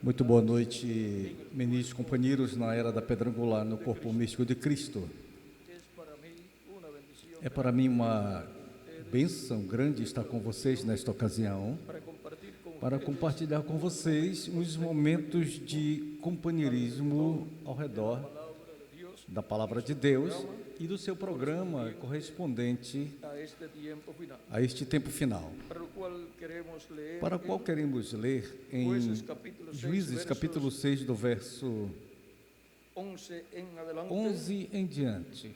Muito boa noite, ministros, companheiros na era da Pedra Angular, no corpo místico de Cristo. É para mim uma bênção grande estar com vocês nesta ocasião, para compartilhar com vocês uns momentos de companheirismo ao redor da Palavra de Deus e do seu programa correspondente a este tempo final, para o qual queremos ler em Juízes capítulo 6, do verso 11 em diante,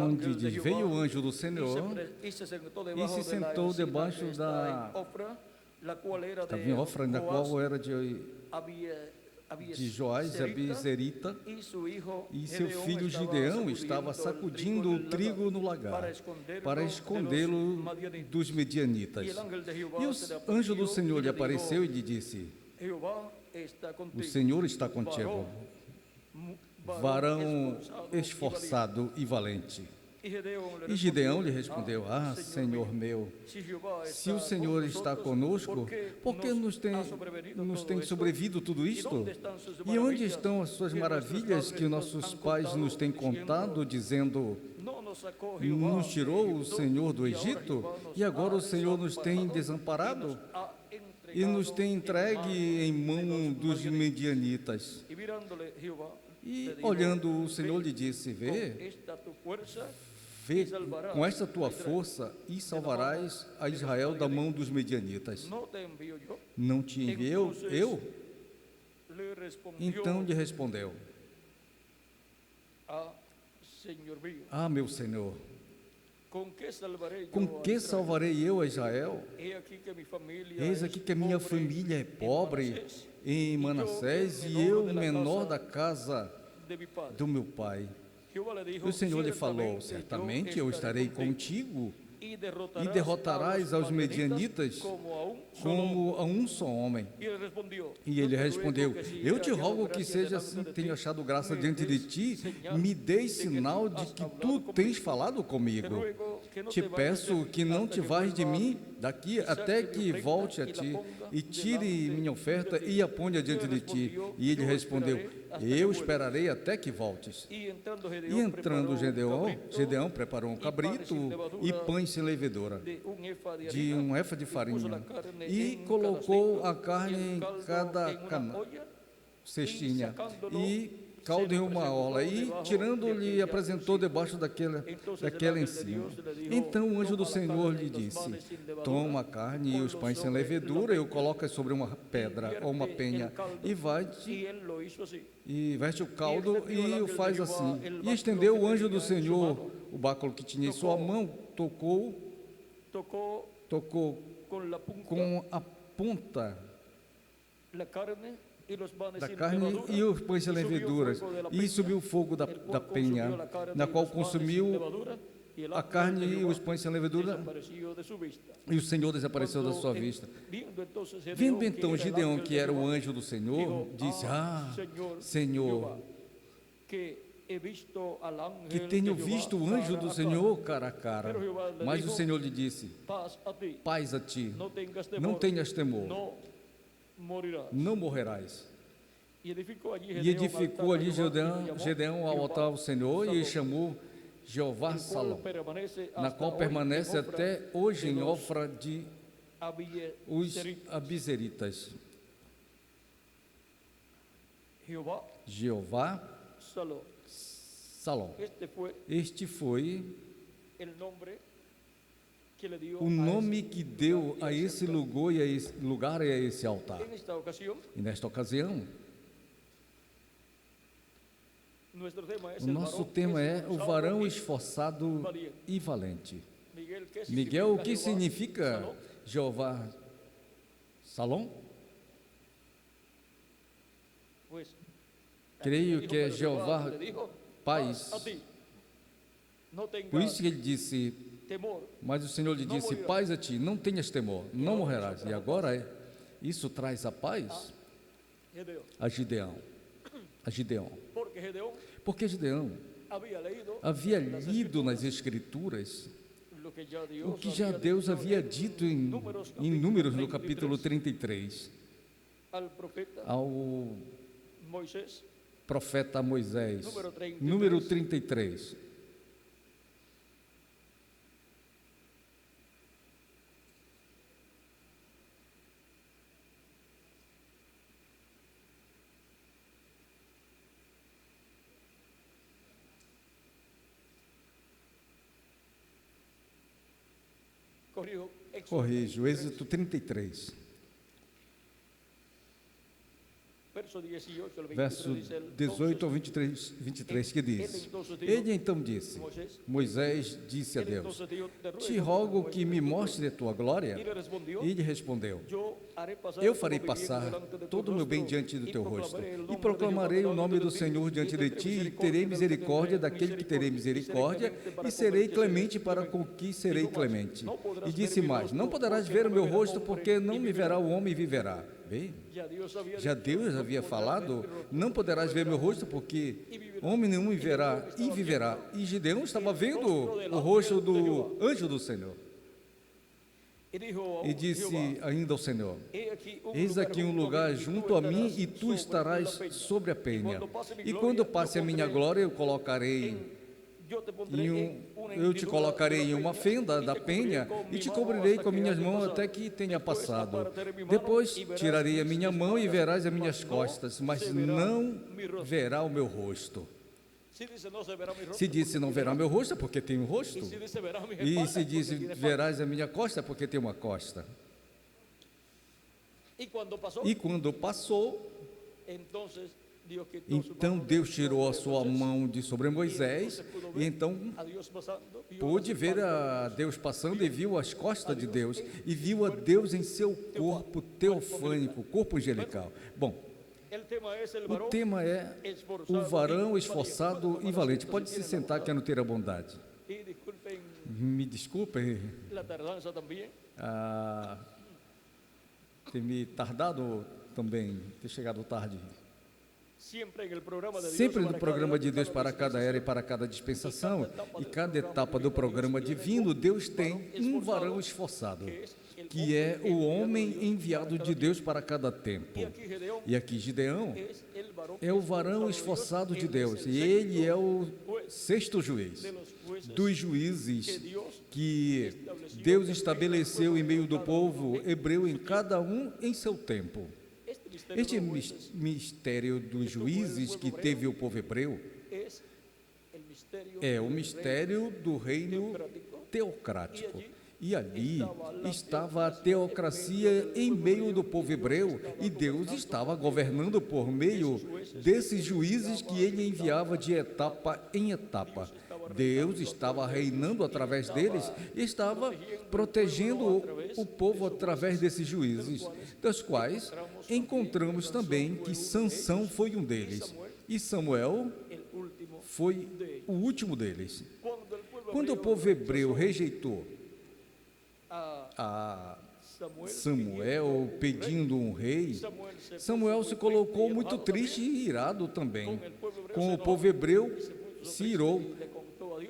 onde diz: veio o anjo do Senhor e se sentou debaixo da ofra, na qual era de Joás, Abizerita, e seu filho Gideão estava sacudindo o trigo no lagar, para escondê-lo dos medianitas. E o anjo do Senhor lhe apareceu e lhe disse: o Senhor está contigo, varão esforçado e valente. E Gideão lhe respondeu: Senhor meu, se o Senhor está conosco, por que nos tem sobrevido tudo isto? E onde estão as suas maravilhas que nossos pais nos têm contado, dizendo: nos tirou o Senhor do Egito, e agora o Senhor nos tem desamparado e nos tem entregue em mão dos medianitas? E olhando, o Senhor lhe disse: vê, com esta tua força e salvarás a Israel da mão dos medianitas. Não te enviei eu? Então lhe respondeu: meu Senhor, com que salvarei eu a Israel? Eis aqui que a minha família é pobre em Manassés e eu menor da casa do meu pai. O Senhor lhe falou: certamente eu estarei contigo e derrotarás aos medianitas como a um só homem. E ele respondeu: eu te rogo que seja assim, tenho achado graça diante de ti, me deis sinal de que tu tens falado comigo. Te peço que não te vás de mim daqui até que volte a ti e tire minha oferta e a ponha diante de ti. E ele respondeu: eu esperarei até que voltes. E entrando Gedeão preparou um cabrito e pães sem levedura, de um efa de farinha, e colocou a carne em cada cestinha e caldo em uma ola, e tirando-lhe apresentou debaixo daquela em cima. Então o anjo do Senhor lhe disse: toma a carne e os pães sem levedura e o colocas sobre uma pedra ou uma penha, e veste o caldo e o faz assim. E estendeu o anjo do Senhor o báculo que tinha em sua mão, tocou com a ponta da carne e os pães sem leveduras, e subiu o fogo da penha, na qual consumiu a carne e os pães sem levedura, e o Senhor desapareceu da sua vista. Vendo então Gideão que era o anjo do Senhor, disse: Senhor, que tenho visto o anjo do Senhor cara a cara. Mas o Senhor lhe disse: paz a ti, não tenhas temor, não morrerás. E edificou ali Gideão ao altar ao Senhor e chamou Jeová Salom, na qual permanece até hoje em Ofra de os Abizeritas. Jeová Salom. Este foi o nome que deu a esse lugar e a esse altar. E nesta ocasião, o nosso tema é o varão esforçado e valente. Miguel, o que significa Jeová Salom? Creio que é Jeová paz. Por isso que ele disse: mas o Senhor lhe disse: paz a ti, não tenhas temor, não morrerás. E agora isso traz a paz a Gideão. Porque Gideão havia lido nas Escrituras o que já Deus havia dito em Números, no capítulo 33, ao profeta Moisés, número 33. Corrijo, Êxodo 33. Verso 18 ao 23, que diz: Ele então disse, Moisés disse a Deus: Te rogo que me mostre a tua glória. E ele respondeu: Eu farei passar todo o meu bem diante do teu rosto, e proclamarei o nome do Senhor diante de ti, e terei misericórdia daquele que terei misericórdia, e serei clemente para com que serei clemente. E disse mais: Não poderás ver o meu rosto, porque não me verá o homem e viverá. Bem, já Deus havia falado: não poderás ver meu rosto, porque homem nenhum me verá e viverá. E Gideão estava vendo o rosto do anjo do Senhor. E disse ainda ao Senhor: Eis aqui um lugar junto a mim, e tu estarás sobre a penha. E quando passe a minha glória, eu te colocarei em uma fenda da penha e te cobrirei com minhas mãos até que tenha passado. Depois tirarei a minha mão e verás as minhas costas, mas não verá o meu rosto. Se disse não verá meu rosto, é porque tem um rosto. E se disse verás a minha costa, é porque tem uma costa. E quando passou, então Deus tirou a sua mão de sobre Moisés, e então pôde ver a Deus passando, e viu as costas de Deus, e viu a Deus em seu corpo teofânico, corpo angelical. Bom, o tema é o varão esforçado e valente. Pode se sentar, que eu não terá bondade. Me desculpem ter me tardado também, ter chegado tarde. Sempre no programa de Deus para cada era e para cada dispensação, e cada etapa do programa divino, Deus tem um varão esforçado, que é o homem enviado de Deus para cada tempo. E aqui Gideão é o varão esforçado de Deus, e ele é o sexto juiz dos juízes que Deus estabeleceu em meio do povo hebreu, em cada um em seu tempo. Este mistério dos juízes que teve o povo hebreu é o mistério do reino teocrático. E ali estava a teocracia em meio do povo hebreu, e Deus estava governando por meio desses juízes que ele enviava de etapa em etapa. Deus estava reinando através deles e estava protegendo o povo através desses juízes, dos quais encontramos também que Sansão foi um deles, e Samuel foi o último deles. Quando o povo hebreu rejeitou a Samuel pedindo um rei, Samuel se colocou muito triste e irado também. Com o povo hebreu, se irou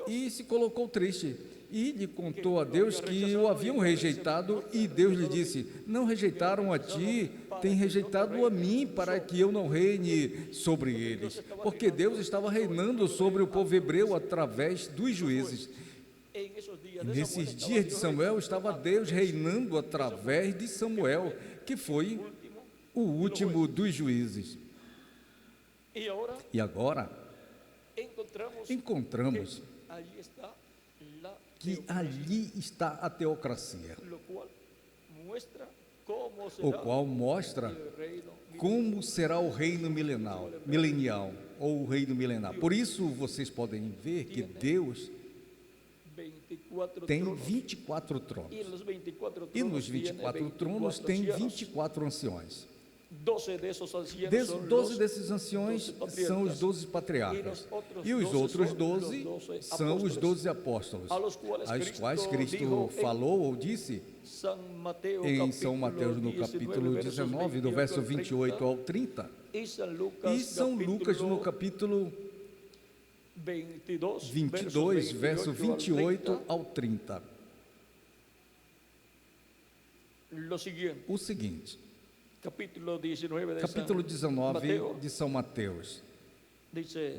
e se colocou triste. E lhe contou a Deus que o haviam rejeitado, e Deus lhe disse: não rejeitaram a ti, têm rejeitado a mim, para que eu não reine sobre eles. Porque Deus estava reinando sobre o povo hebreu através dos juízes. Nesses dias de Samuel, estava Deus reinando através de Samuel, que foi o último dos juízes. E agora, encontramos que ali está a teocracia, o qual mostra como será o reino milenial, ou o reino milenar. Por isso, vocês podem ver que Deus tem 24 tronos, e nos 24 tronos tem 24 anciões. 12 desses anciões são os 12 patriarcas, e os outros 12 são os 12 apóstolos, aos quais Cristo falou ou disse em São Mateus, no capítulo 19, do verso 28 ao 30, e São Lucas, no capítulo 22, verso 28 ao 30. o seguinte, capítulo 19 de São Mateus,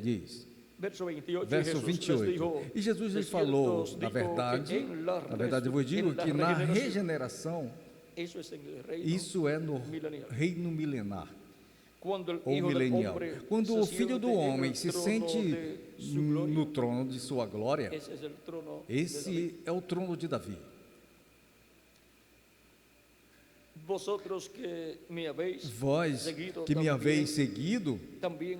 diz, verso 28, verso 28, e Jesus lhes falou, na verdade eu vos digo que na regeneração, isso é no reino milenar, ou milenial, quando o Filho do Homem se sente no trono de sua glória, esse é o trono de Davi. Vós que me haveis seguido, também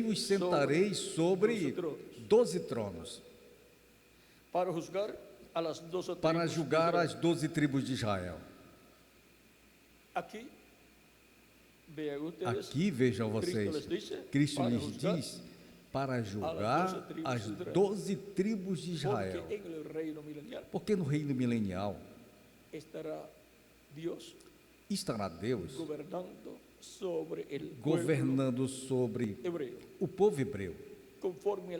os sentareis sobre 12 tronos, para julgar as 12 tribos de Israel. Aqui vejam vocês, Cristo lhes diz para julgar as 12 tribos de Israel, porque no reino milenial estará Deus governando sobre o povo hebreu, conforme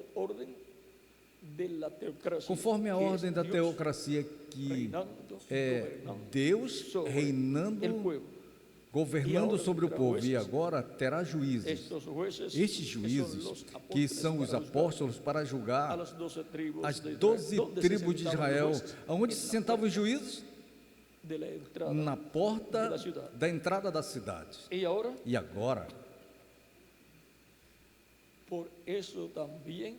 a ordem da teocracia, que é Deus reinando, governando sobre o povo, e agora terá juízes. Estes juízes, que são os apóstolos, para julgar as 12 tribos de Israel. Aonde se sentavam os juízes? Na porta da entrada da cidade. E agora, por isso também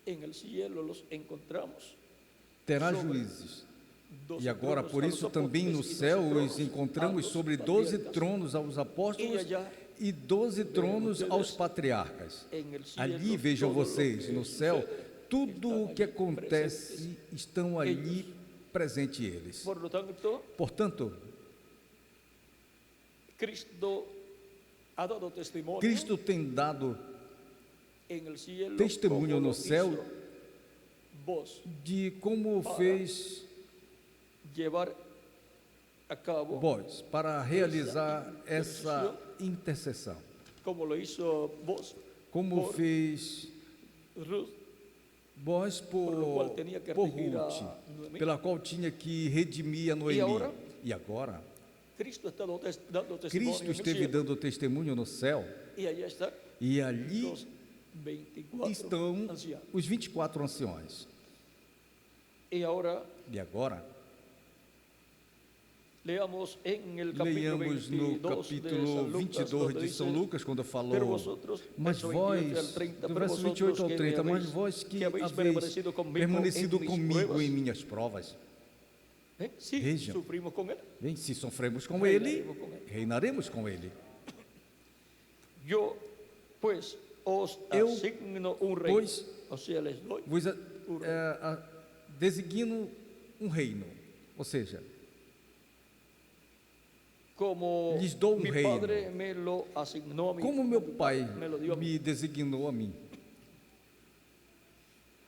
no cielo los encontramos, terá juízes. E agora, por isso também no céu os encontramos sobre 12 tronos aos apóstolos e 12 tronos aos patriarcas. Ali, vejam vocês, no céu, tudo o que acontece estão ali presentes eles. Portanto, Cristo tem dado testemunho no céu de como fez vós para realizar essa intercessão, como fez vós por Ruth, pela qual tinha que redimir a Noemi. E agora, Cristo esteve dando testemunho no céu, e ali estão os 24 anciões. E agora, leiamos no capítulo 22 de São Lucas, quando falou, mas vós, do verso 28 ao 30, mas vós que haveis permanecido comigo em minhas provas, vejam, bem, se sofremos com Ele, reinaremos com Ele. Eu, pois, vos designo um reino, ou seja, lhes dou um reino, como meu pai me designou a mim.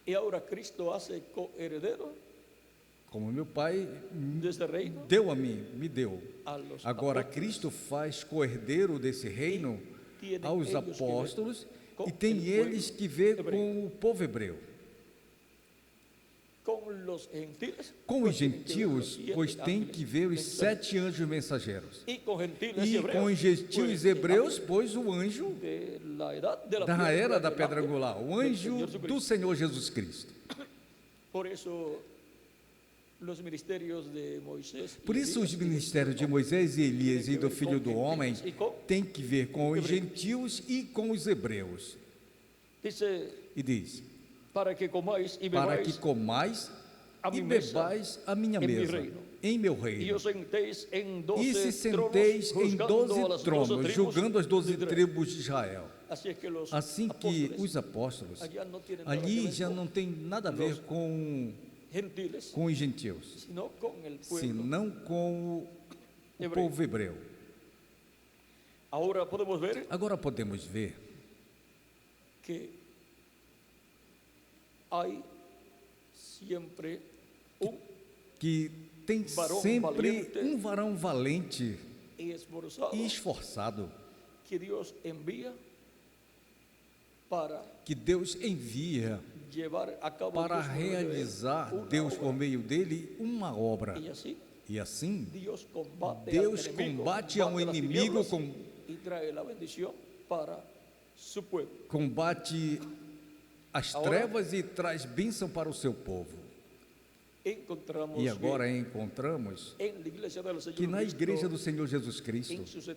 E agora Cristo hace co-heredero, como meu pai deu a mim, me deu. Agora Cristo faz co-herdeiro desse reino aos apóstolos, e tem eles que ver com o povo hebreu. Com os gentios, pois tem que ver os 7 anjos mensageiros. E com os gentios hebreus, pois o anjo da era da pedra angular, o anjo do Senhor Jesus Cristo. Por isso, os ministérios de Moisés e Elias e do Filho do Homem têm que ver com os gentios e com os hebreus. E diz, para que comais e bebais a minha mesa, em meu reino, e se senteis em 12 tronos, julgando as 12 tribos de Israel. Assim que os apóstolos, ali já não tem nada a ver com os gentios, senão com o povo hebreu. Agora podemos ver que tem sempre um varão valente e esforçado que Deus envia para realizar, Deus por meio dele, uma obra. E assim, Deus combate, Deus combate ao inimigo, e traz a bendição para su pueblo. combate as trevas e traz bênção para o seu povo. Encontramos E agora encontramos que na igreja do Senhor Jesus Cristo, em suas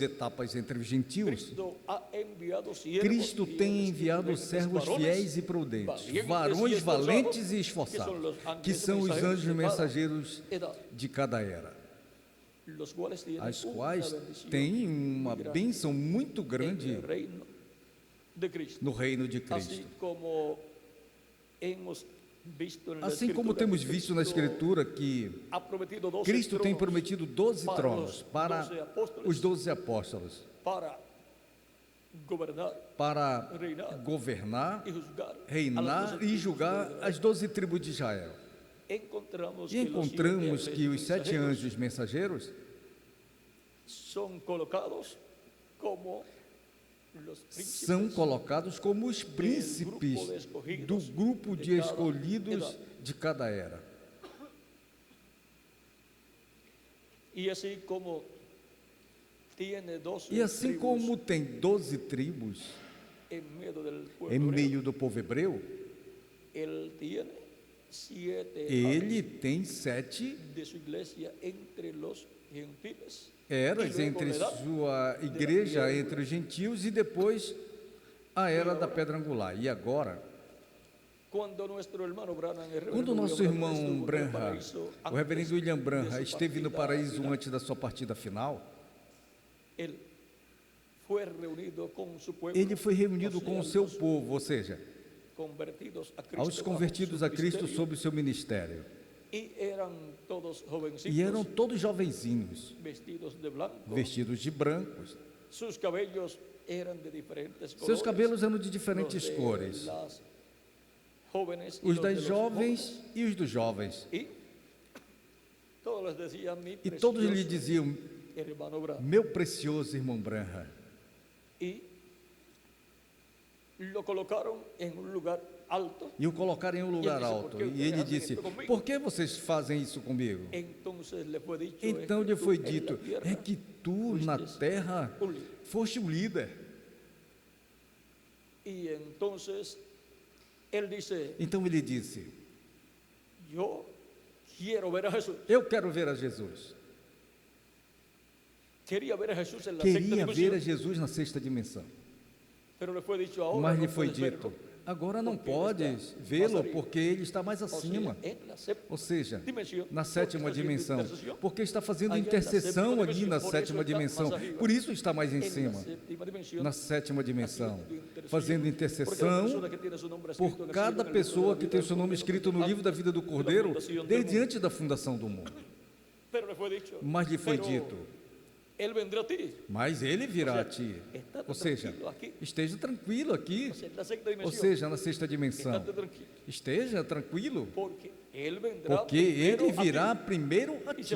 etapas entre os gentios, Cristo tem enviado servos fiéis e prudentes, varões valentes e esforçados, que são os anjos mensageiros de cada era, as quais têm uma bênção muito grande no reino de Cristo. Assim como temos visto na Escritura que Cristo tem prometido 12 tronos para os 12 apóstolos, para governar, reinar e julgar as 12 tribos de Israel. E encontramos que os 7 anjos mensageiros são colocados como os príncipes do grupo de escolhidos de cada era. E assim como tem 12 tribos em meio do povo hebreu, ele tem 7 eras entre sua igreja, entre os gentios, e depois a era da pedra angular. E agora, quando o nosso irmão Branham, o reverendo William Branham, esteve no paraíso antes da sua partida final, ele foi reunido com o seu povo, ou seja, aos convertidos a Cristo sob o seu ministério. E eram todos jovenzinhos, vestidos de brancos. Seus cabelos eram de diferentes cores, os das jovens e os dos jovens. E todos lhe diziam: meu precioso irmão Branham. E o colocaram em um lugar alto. E ele disse: por que vocês fazem isso comigo? Então lhe foi dito: é que tu na terra foste o líder. Então ele disse: eu quero ver a Jesus. Queria ver a Jesus na sexta dimensão. Mas lhe foi dito: agora não podes vê-lo porque ele está mais acima, ou seja, na sétima dimensão, porque está fazendo intercessão ali na sétima dimensão, por isso está mais em cima, na sétima dimensão, fazendo intercessão por cada pessoa que tem o seu nome escrito no livro da vida do Cordeiro, desde antes da fundação do mundo. Mas lhe foi dito: mas ele virá a ti. Ou seja, esteja tranquilo aqui. Ou seja, na sexta dimensão. Esteja tranquilo, porque ele virá primeiro a ti.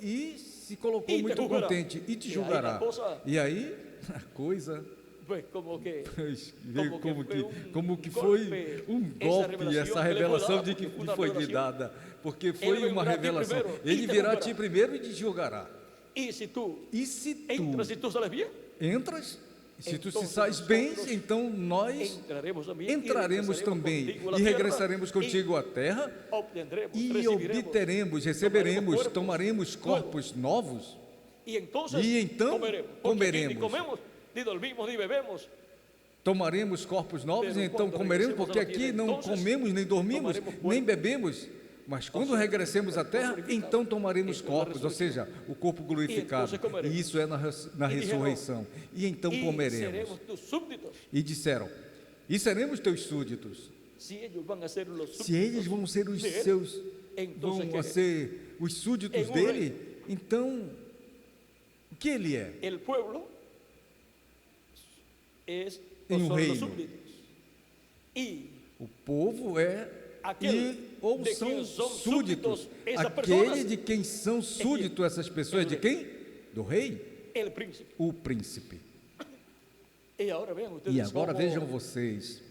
E se colocou muito contente e te julgará. E aí, a coisa... Como que foi um golpe essa revelação de que foi lhe dada. Porque foi uma revelação. Ele virá a ti primeiro e te julgará. E se tu entras e tu sales bem, se tu se sais bem, então nós entraremos também e regressaremos contigo à terra e obteremos, receberemos, tomaremos corpos novos e então comeremos. Tomaremos corpos novos e então comeremos, porque aqui não comemos, nem dormimos, nem bebemos. Mas quando regressemos à terra, então tomaremos corpos, ou seja, o corpo glorificado. E isso é na ressurreição. E então comeremos. E disseram: e seremos teus súditos. Se eles vão ser os seus, vão ser os súditos dele, então o que ele é? Em um reino. O povo ou são súditos. Aquele de quem são súditos essas pessoas, de quem? Do rei? O príncipe. E agora vejam vocês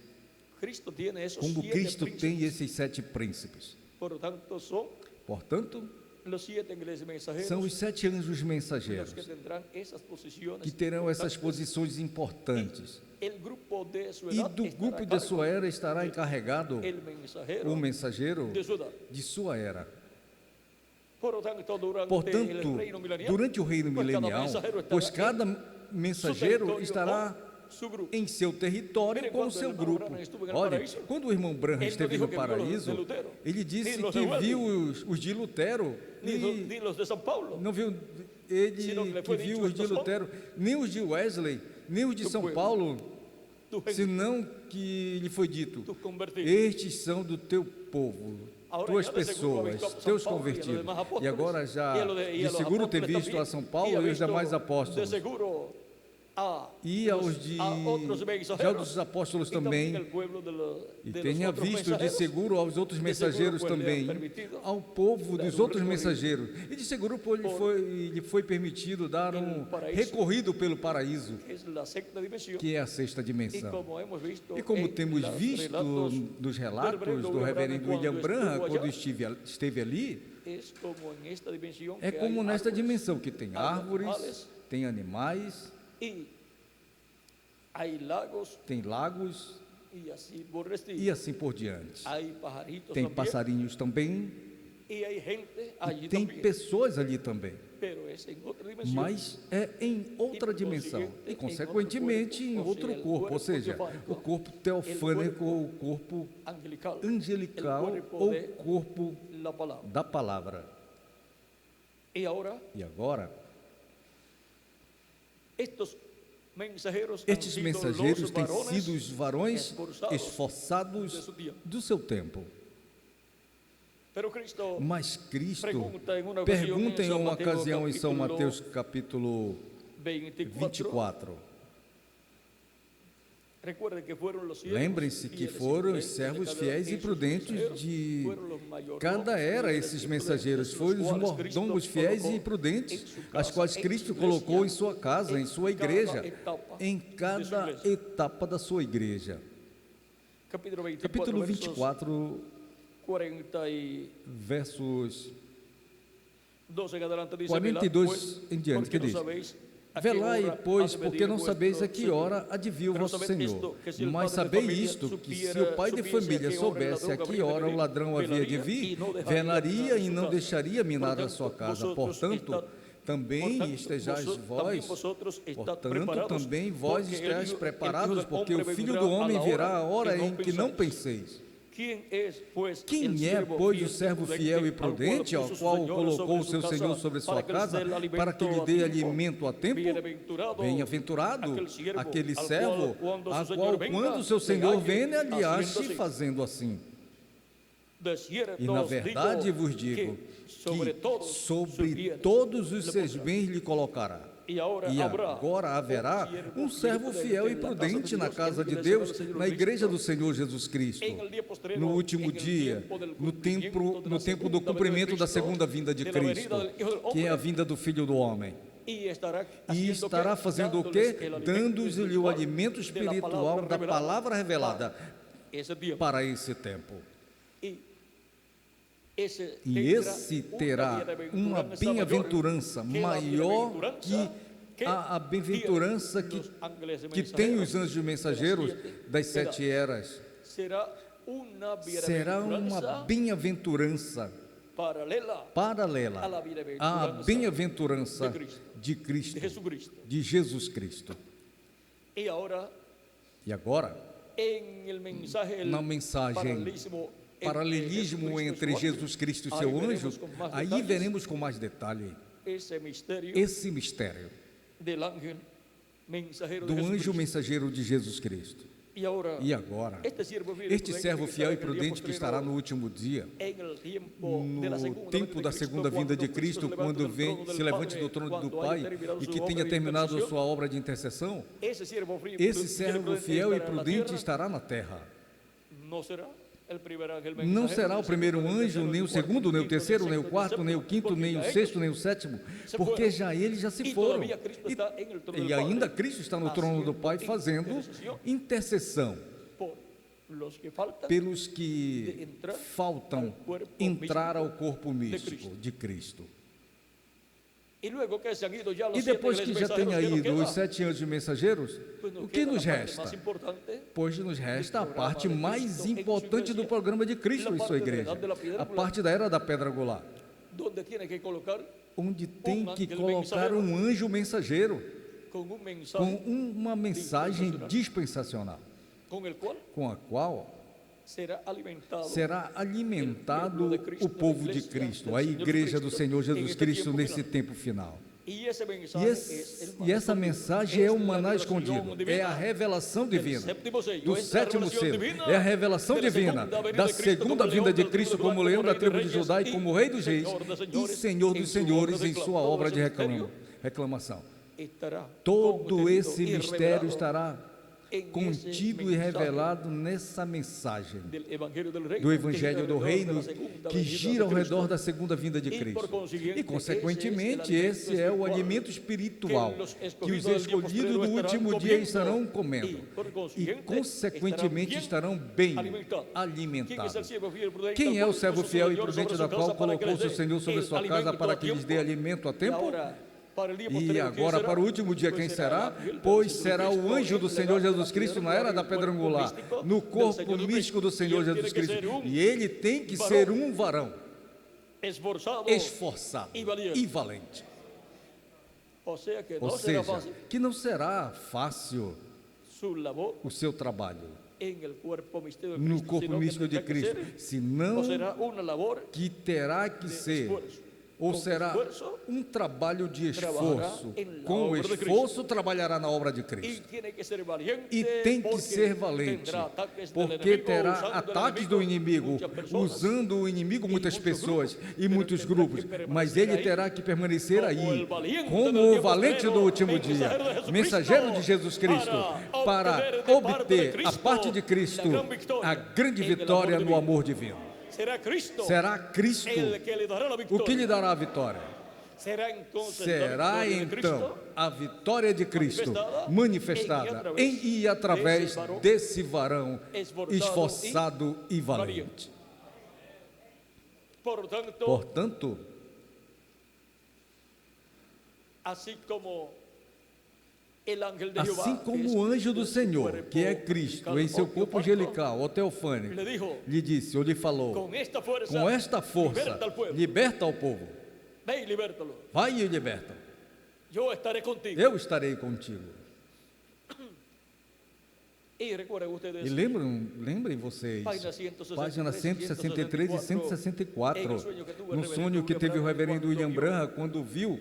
como Cristo tem esses 7 príncipes. Por tanto, son Portanto, los 7 ángeles mensajeros são os 7 anjos los mensageiros que tendrán esas posiciones que terão essas importantes. posições importantes. El grupo de su E edad do estará grupo a de sua cargo era estará encarregado el mensajero o mensageiro de su edad. de sua era. Por tanto, durante Portanto, el reino milenial, durante o reino pues cada milenial, mensajero estará pois en cada su mensageiro territorio estará o su grupo. em seu território com o seu grupo. Olha, quando o irmão Branham esteve no paraíso, ele disse que viu os de Lutero, Ni los de São Paulo, não viu ele que viu os de Lutero, nem os de Wesley, nem os de São Paulo, tu gente, senão que lhe foi dito: tus convertidos. estes são do teu povo, tuas pessoas, teus convertidos. E agora já de seguro ter visto a São Paulo e os demais apóstolos, De seguro e aos de já dos apóstolos também, e tenha visto de seguro aos outros mensageiros também, ao povo dos outros mensageiros, e de seguro lhe foi permitido dar um recorrido pelo paraíso, que é a sexta dimensão. E como temos visto nos relatos do reverendo William Branham, quando esteve ali, é como nesta dimensão, que tem árvores, tem animais, tem lagos e assim por diante. Tem passarinhos também e tem pessoas ali também, mas é em outra dimensão e, consequentemente, em outro corpo, ou seja, o corpo teofânico ou o corpo angelical ou corpo da palavra. E agora, estes mensageiros têm sido os varões esforçados do seu tempo. Mas Cristo pergunta em uma ocasião em São Mateus capítulo 24. Lembrem-se que foram os servos fiéis e prudentes de cada era esses mensageiros, foram os mordomos fiéis e prudentes, as quais Cristo colocou em sua casa, em sua igreja, em cada etapa da sua igreja. Capítulo 24, versos 42 em diante, que diz: Velai, pois, porque não sabeis a que hora há de vir o vosso Senhor. Mas sabei isto, que se o pai de família soubesse a que hora o ladrão havia de vir, velaria e não deixaria minar a sua casa. Portanto, também estejais vós, estáis preparados, porque o Filho do Homem virá a hora em que não penseis. Quem é, pois, o servo fiel e prudente, ao qual colocou o seu Senhor sobre sua casa, para que lhe dê alimento a tempo? Bem-aventurado aquele servo, a qual, quando o seu Senhor vem, lhe ache fazendo assim. E na verdade vos digo que sobre todos os seus bens lhe colocará. E agora haverá um servo fiel e prudente na casa de Deus, na igreja do Senhor Jesus Cristo, no último dia, no tempo do cumprimento da segunda vinda de Cristo, que é a vinda do Filho do Homem. E estará fazendo o quê? Dando-lhe o alimento espiritual da palavra revelada para esse tempo. E esse terá uma bem-aventurança maior que a bem-aventurança que tem os anjos mensageiros das 7 eras. Será uma bem-aventurança paralela à bem-aventurança de Cristo, de Jesus Cristo. E agora, na mensagem paralelismo entre Jesus Cristo e seu anjo, aí veremos com mais detalhe esse mistério do anjo mensageiro de Jesus Cristo. E agora, este servo fiel e prudente que estará no último dia, no tempo da segunda vinda de Cristo, quando se levante do trono do Pai e que tenha terminado a sua obra de intercessão, esse servo fiel e prudente estará na terra. Não será o primeiro anjo, nem o segundo, nem o terceiro, nem o quarto, nem o quinto, nem o sexto, nem o sétimo, porque eles já se foram. E ainda Cristo está no trono do Pai fazendo intercessão los que faltan pelos que faltam entrar ao corpo místico de Cristo. y luego que se han ido ya los E 7 depois que já mensajeros, tenha ¿qué nos ido queda? os 7 anjos mensageiros, Pues nos o que queda nos la parte resta? más importante, Pois nos resta a parte mais importante do programa de Cristo em sua igreja, a parte da era da pedra angular, donde tiene que colocar onde tem que colocar um anjo mensageiro con un com mensaje uma mensagem dispensacional, con el cual com a qual será alimentado o povo de Cristo, a igreja do Senhor Jesus Cristo nesse tempo final. E essa mensagem é o maná escondido, é a revelação divina. Do sétimo selo, é a revelação divina da segunda vinda de Cristo como leão da tribo de Judá e como rei dos reis e Senhor dos senhores em sua obra de reclamação. Todo esse mistério estará contido e revelado nessa mensagem do Evangelho do Reino que gira ao redor da segunda vinda de Cristo. E, consequentemente, esse é o alimento espiritual que os escolhidos no último dia estarão comendo. E, consequentemente, estarão bem alimentados. Quem é o servo fiel e prudente da qual colocou seu Senhor sobre sua casa para que lhes dê alimento a tempo? E agora, para o último dia, quem será? Pois será o anjo do Senhor Jesus Cristo na era da pedra angular, no corpo místico do Senhor Jesus Cristo. E ele tem que ser um varão esforçado e valente. Ou seja, que não será fácil o seu trabalho no corpo místico de Cristo, senão que terá que ser, ou será um trabalho de esforço. Com o esforço trabalhará na obra de Cristo. E tem que ser valente, porque terá ataques do inimigo, usando o inimigo muitas pessoas e muitos grupos, mas ele terá que permanecer aí, como o valente do último dia, mensageiro de Jesus Cristo, para obter a parte de Cristo a grande vitória no amor divino. Será Cristo o que lhe dará a vitória. Será então a vitória de Cristo manifestada em e através desse varão esforçado e valente. Portanto, assim como o anjo do Senhor, que é Cristo, em seu corpo angelical, ou teofânico, lhe disse, ou lhe falou, com esta força, liberta o povo. Vai e liberta. Eu estarei contigo. E lembrem vocês, páginas 163 e 164, no sonho que teve o reverendo William Branham, quando viu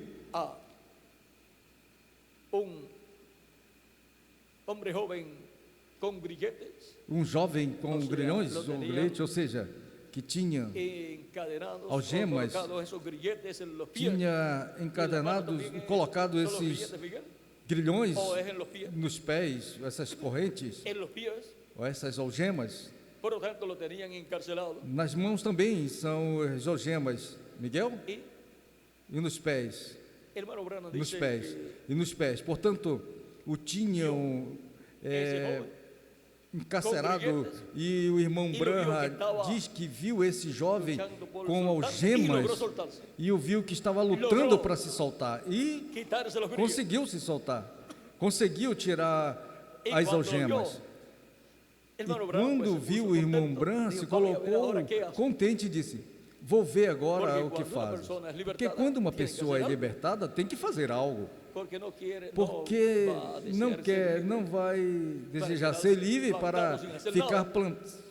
um jovem com grilhões, ou seja, que tinha algemas, tinha encadenados, colocado esses grilhões nos pés, essas correntes, ou essas algemas. Nas mãos também são as algemas, Miguel? E nos pés. Nos pés. Portanto, o tinham encarcerado, e o irmão Branham diz que viu esse jovem com algemas e o viu que estava lutando para se soltar e conseguiu se soltar, conseguiu tirar as algemas. E quando viu o irmão Branham, se colocou contente e disse: vou ver agora o que faz. Porque quando uma pessoa é libertada, tem que fazer algo. Porque não vai desejar ser livre para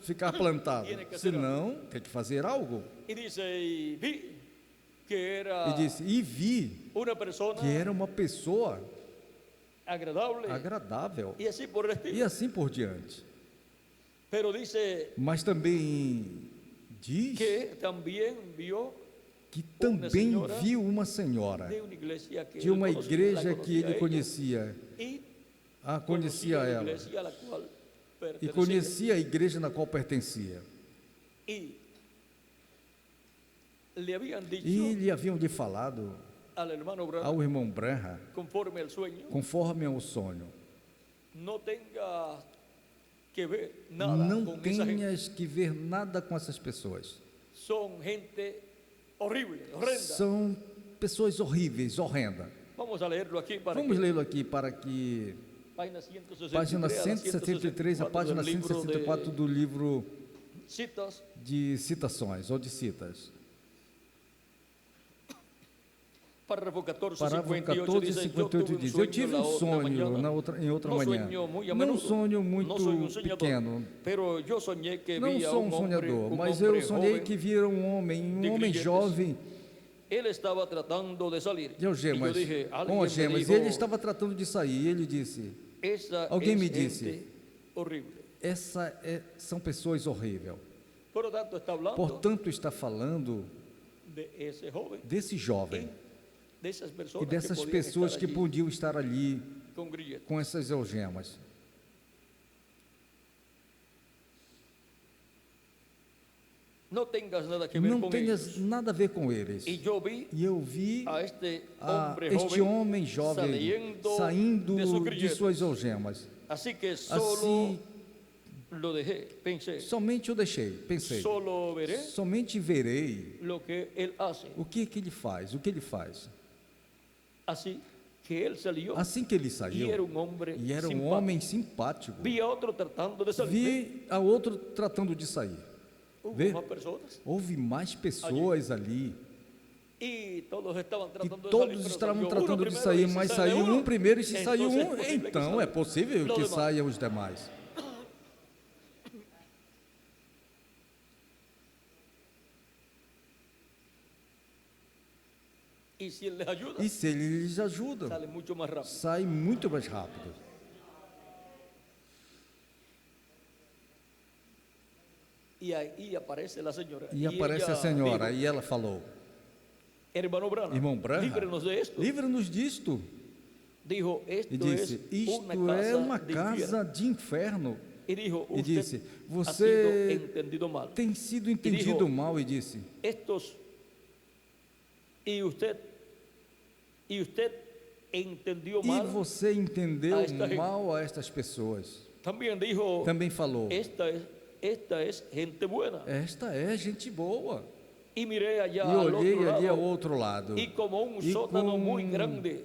ficar plantado. Senão, tem que fazer algo. E disse, e vi que era uma pessoa agradável. E assim por diante. Mas também diz que também viu uma senhora de uma igreja que ele conhecia, conhecia ela, e conhecia a igreja na qual pertencia. E lhe haviam lhe falado ao irmão Branham, conforme ao sonho, que ver nada não con esa gente. tenhas que ver nada com essas pessoas. Son gente horrible, horrenda. São pessoas horríveis, horrendas. Vamos a leerlo aquí para Vamos que lê-lo aqui para que... página 163, Página 173, a página del libro 164 do livro de citas. de citações, ou de citas. Parágrafo 14, Parágrafo 58 14 e dice, 58 diz: Eu tive um sonho em outra no manhã. sueño muy a Não um menudo, sonho no muito soy un soñador, pequeno. pero yo soñé que Não vi a sou um un hombre, sonhador, un mas hombre eu sonhei joven. que vira um homem grilletes. jovem Él estaba tratando de salir. de algemas, Y yo dije, com alguien me algemas. dijo, E ele estava tratando de sair. E ele disse: esa alguém es me gente disse, horrible. são pessoas horríveis. Por lo tanto, está hablando Portanto, está falando de ese joven desse jovem y de esas e personas dessas que podían pessoas estar que allí podiam estar ali con grilletes. com essas algemas. No tengas nada que ver Não con tenhas ellos. nada a ver com eles. Y yo vi E eu vi a este este homem jovem saindo de sus de grilletes. suas algemas. Así que Assim, solo lo dejé, pensé, somente eu deixei, pensei, solo veré somente verei lo que él hace. o que ele faz, o que ele faz. Así que él salió Assim que ele y saiu, era un hombre e era um simpático. homem simpático, Vi a otro tratando de salir. vi a outro tratando de sair. Hubo Vê? más personas Houve mais pessoas ali, y todos estaban e tratando de salir. todos pero estavam salió uno tratando de primero, sair, y si mas sale saiu uno, um primeiro, e se saiu entonces um, es posible que então salga é possível los que demás. saiam os demais. Y si él les ayuda, E se ele lhes ajuda, sale mucho más rápido. sai muito mais rápido. Y ahí aparece la señora. E aparece ella a senhora, dijo, e ela falou: hermano Branham, Irmão Branham, líbranos de esto. livra-nos disto. Dijo, E esto disse: es isto una é casa uma de casa infierno. de inferno. Y dijo, E usted disse: ha sido você entendido mal. tem sido entendido mal. E disse: Estos, y usted entendió e mal. você entendeu a esta gente. mal a estas pessoas. También dijo, Também falou: esta es gente buena. esta é gente boa. Y miré allá E al olhei otro ali ao lado, outro lado. y como un E sótano com muy grande,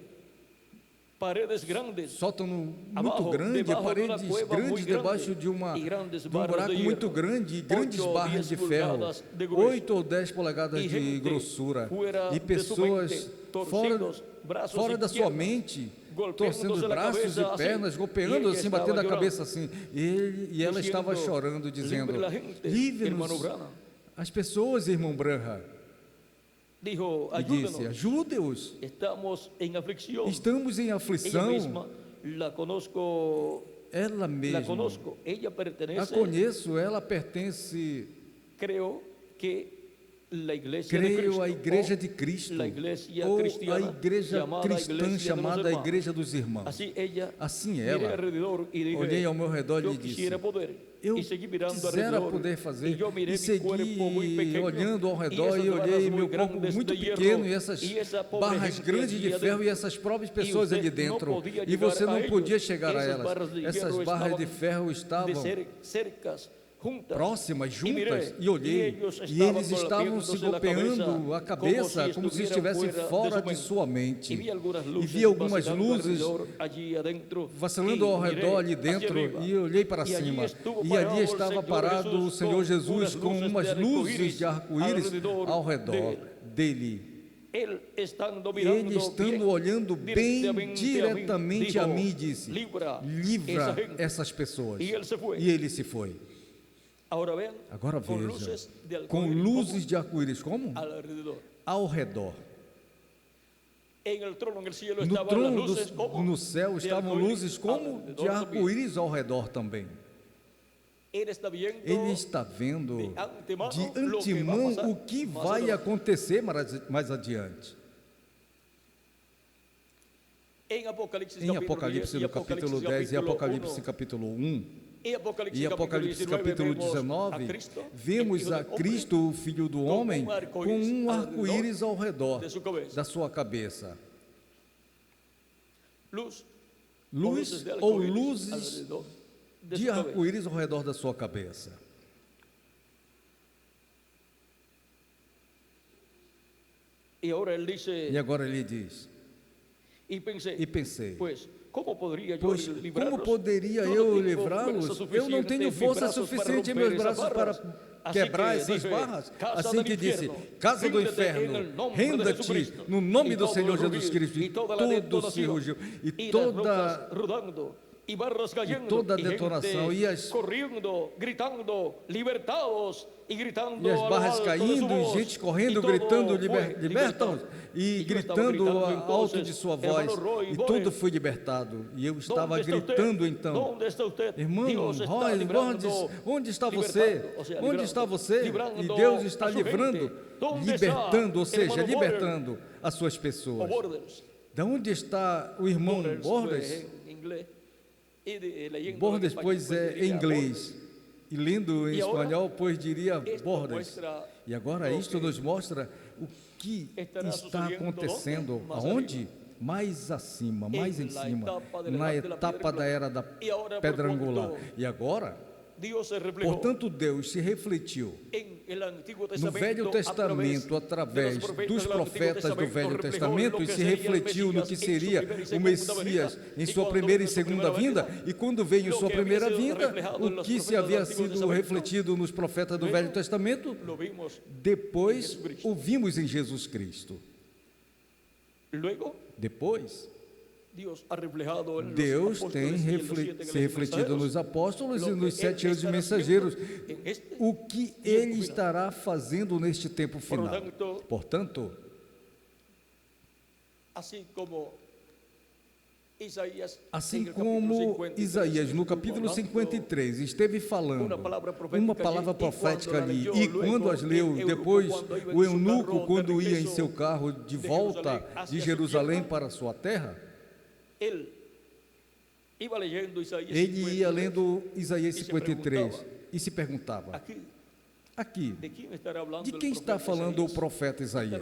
paredes grandes, sótano muito abajo, grande, debajo de uma paredes cueva muy grandes grande, debaixo de e grandes um barras buraco de muito hierro, grande, grandes 8 ou barras 10 de ferro, pulgadas de grueso. 8 ou 10 polegadas E de gente grossura, fuera e de su pessoas mente, fora, torcidos, braços fora e da sua piernas, mente, golpeándose torcendo os la braços cabeça e pernas, assim, golpeando e ella assim, estava batendo a llorando, cabeça assim, e ela diciendo, estava chorando, dizendo: "Libre la gente, livre-nos hermano Branham." as pessoas, irmão Branham. Dijo, E disse: ayúdenos, ajude-os, estamos en aflicción. estamos em Ella aflição. misma la conozco, Ela mesma, ella a pertenece, conheço, ela pertence, creo que la iglesia de creio, Cristo, à Igreja o de Cristo, la iglesia ou a cristiana, igreja llamada cristã iglesia de los chamada hermanos. Igreja dos Irmãos. Así ella, Assim miré ela, alrededor y dije, olhei ao meu redor e yo lhe disse: quisiera poder. eu Y seguí mirando quisera alrededor, poder y fazer, yo miré e mi cuerpo muy segui pequeño, olhando ao redor, esas e barras olhei muy meu corpo grandes muito de hierro, pequeno, e essas y esa pobre barras gente grandes allí de ferro, adentro. e essas próprias pessoas usted ali no dentro, podía e você llegar a não podia ellos. chegar a Esas elas. barras de Essas hierro barras de estavam ferro estavam cercas, juntas, próximas, y miré, juntas, e olhei, e eles estavam se golpeando a cabeça como se estivessem fora de sua mente. Y vi algunas E luces vi algumas vacilando luzes alrededor, allí adentro, vacilando y ao miré redor ali hacia dentro, arriba. e olhei para E ali cima, estuvo e parado ali o estava Senhor parado o Jesus Senhor com Jesus umas com luzes umas de luzes de arco-íris arco-íris ao redor dele. Él estando Ele mirando estando bien, olhando bem diretamente dijo, a mim, disse: livra livra essa gente. essas pessoas. E ele se foi. E ele se foi. Ahora vean, Agora con veja, luces de com arco-íris luzes de arco-íris como? como alrededor. Ao redor. En el trono en el cielo No estaban las trono luces como no céu de estavam arco-íris luzes como alrededor de también. arco-íris ao redor também. Ele está viendo Ele está vendo de antemão de lo que vai antemão passar o que mais vai adelante. acontecer mais adiante. Em Apocalipse, Em Apocalipse no capítulo 10 e Apocalipse capítulo 1 e Apocalipse, e Apocalipse capítulo 19, vemos a Cristo, o Filho do Homem, com um arco-íris ao redor de sua cabeça. da sua cabeça. Luz Luz de ou arco-íris luzes alrededor de de su cabeza. arco-íris ao redor da sua cabeça. Y ahora él dice, E agora ele diz, y e pensei, pues, ¿cómo podría yo pois librarlos? como poderia Yo no eu tengo livrá-los? fuerza Eu não suficiente tenho en mis força brazos para suficiente em romper meus esas braços para barras. Así quebrar que essas dije, barras. casa Assim del que disse, infierno, casa do ríndete en inferno, el nombre de renda-te Jesucristo. no nome Y do todo Senhor el Jesus rugido, Cristo, y e toda la todo detonación, se rugiu, e y las toda rocas rodando, y barras cayendo, toda a y detonação, gente e as corriendo, gritando, libertados, y gritando E as a lo barras alto de su caindo, e voz, gente correndo, y todo gritando, fue libertam-os, libertado. e Y yo estaba gritando gritando alto de entonces, sua voz, hermano Roy e Borer, tudo foi libertado. E eu estava ¿dónde está gritando usted? então, ¿Dónde está usted? irmão, Dios está Roy, librando, onde está você? libertando, o sea, Onde está librando, você? librando E Deus está a su livrando, gente. ¿Dónde libertando, ou está, seja, hermano libertando as suas O pessoas. Borders. De onde está o irmão Borders Borders? fue en inglés. Y leyendo Borders, en español, pois pues, é diría em inglês. Borders. E lendo em E agora, espanhol, pois diria esto Borders. muestra E agora lo isto que nos mostra o que estará está sucedendo acontecendo. onde? Mais Aonde? arriba. Mais acima, mais em En la cima, etapa de na levante la etapa piedra da era da E agora, pedra por angular. quanto E agora, Dios se reflejó portanto, Deus se refletiu en el Antiguo no Testamento, Velho Testamento, através dos profetas do Velho Testamento, e se refletiu no que seria o Messias em sua primeira e segunda vinda, e quando veio em sua primeira vinda, o que se havia sido refletido nos profetas do Velho Testamento, Lo vimos. depois o vimos em Jesus Cristo. Luego, Depois, Deus ha reflejado en los Deus apóstoles tem y en los 7 se grandes refletido mensajeros. nos apóstolos e Lo nos que 7 Él anjos estará mensageiros, haciendo en este o que tiempo Ele final. estará fazendo neste tempo final. Portanto, Así como Isaías, assim en el capítulo como 53, Isaías, no estuvo capítulo hablando 53, esteve falando uma palavra uma profética palavra allí, profética e ali, quando e quando as leu, depois o eunuco, carro quando de ia em regresso seu carro de de volta Jerusalém hacia de su Jerusalém tierra, para sua terra, él iba leyendo Isaías ele ia 53, lendo Isaías e se 53 perguntava, e se perguntava: aqui, aqui, de quem estará falando de el quem está profeta falando o Isaías? profeta Isaías?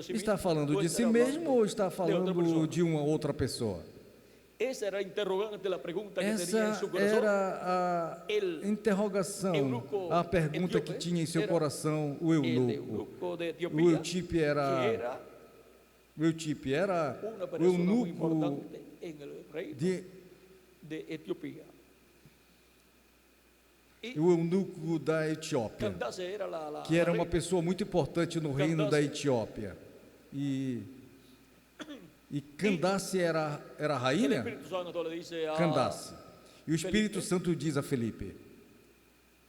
Estará falando de si Está mismo, falando ou de si estará mesmo falando ou está de outra falando pessoa? de uma outra pessoa? Essa era a interrogante, a pergunta que tinha em Essa seu coração. era a El interrogação, eunuco a pergunta que etíope tinha em seu era coração o El eunuco. eunuco de O Etiopía, Eutipe que era, era o Eutipe era una o persona muy eunuco importante en el reino de Etiopía. E o eunuco da Etiópia, Candace era que era la uma reina. pessoa muito importante no reino da Etiópia. E Candace era a El rainha? Espíritu Santo le dice a Candace. E o Espírito Felipe, Santo diz a Felipe: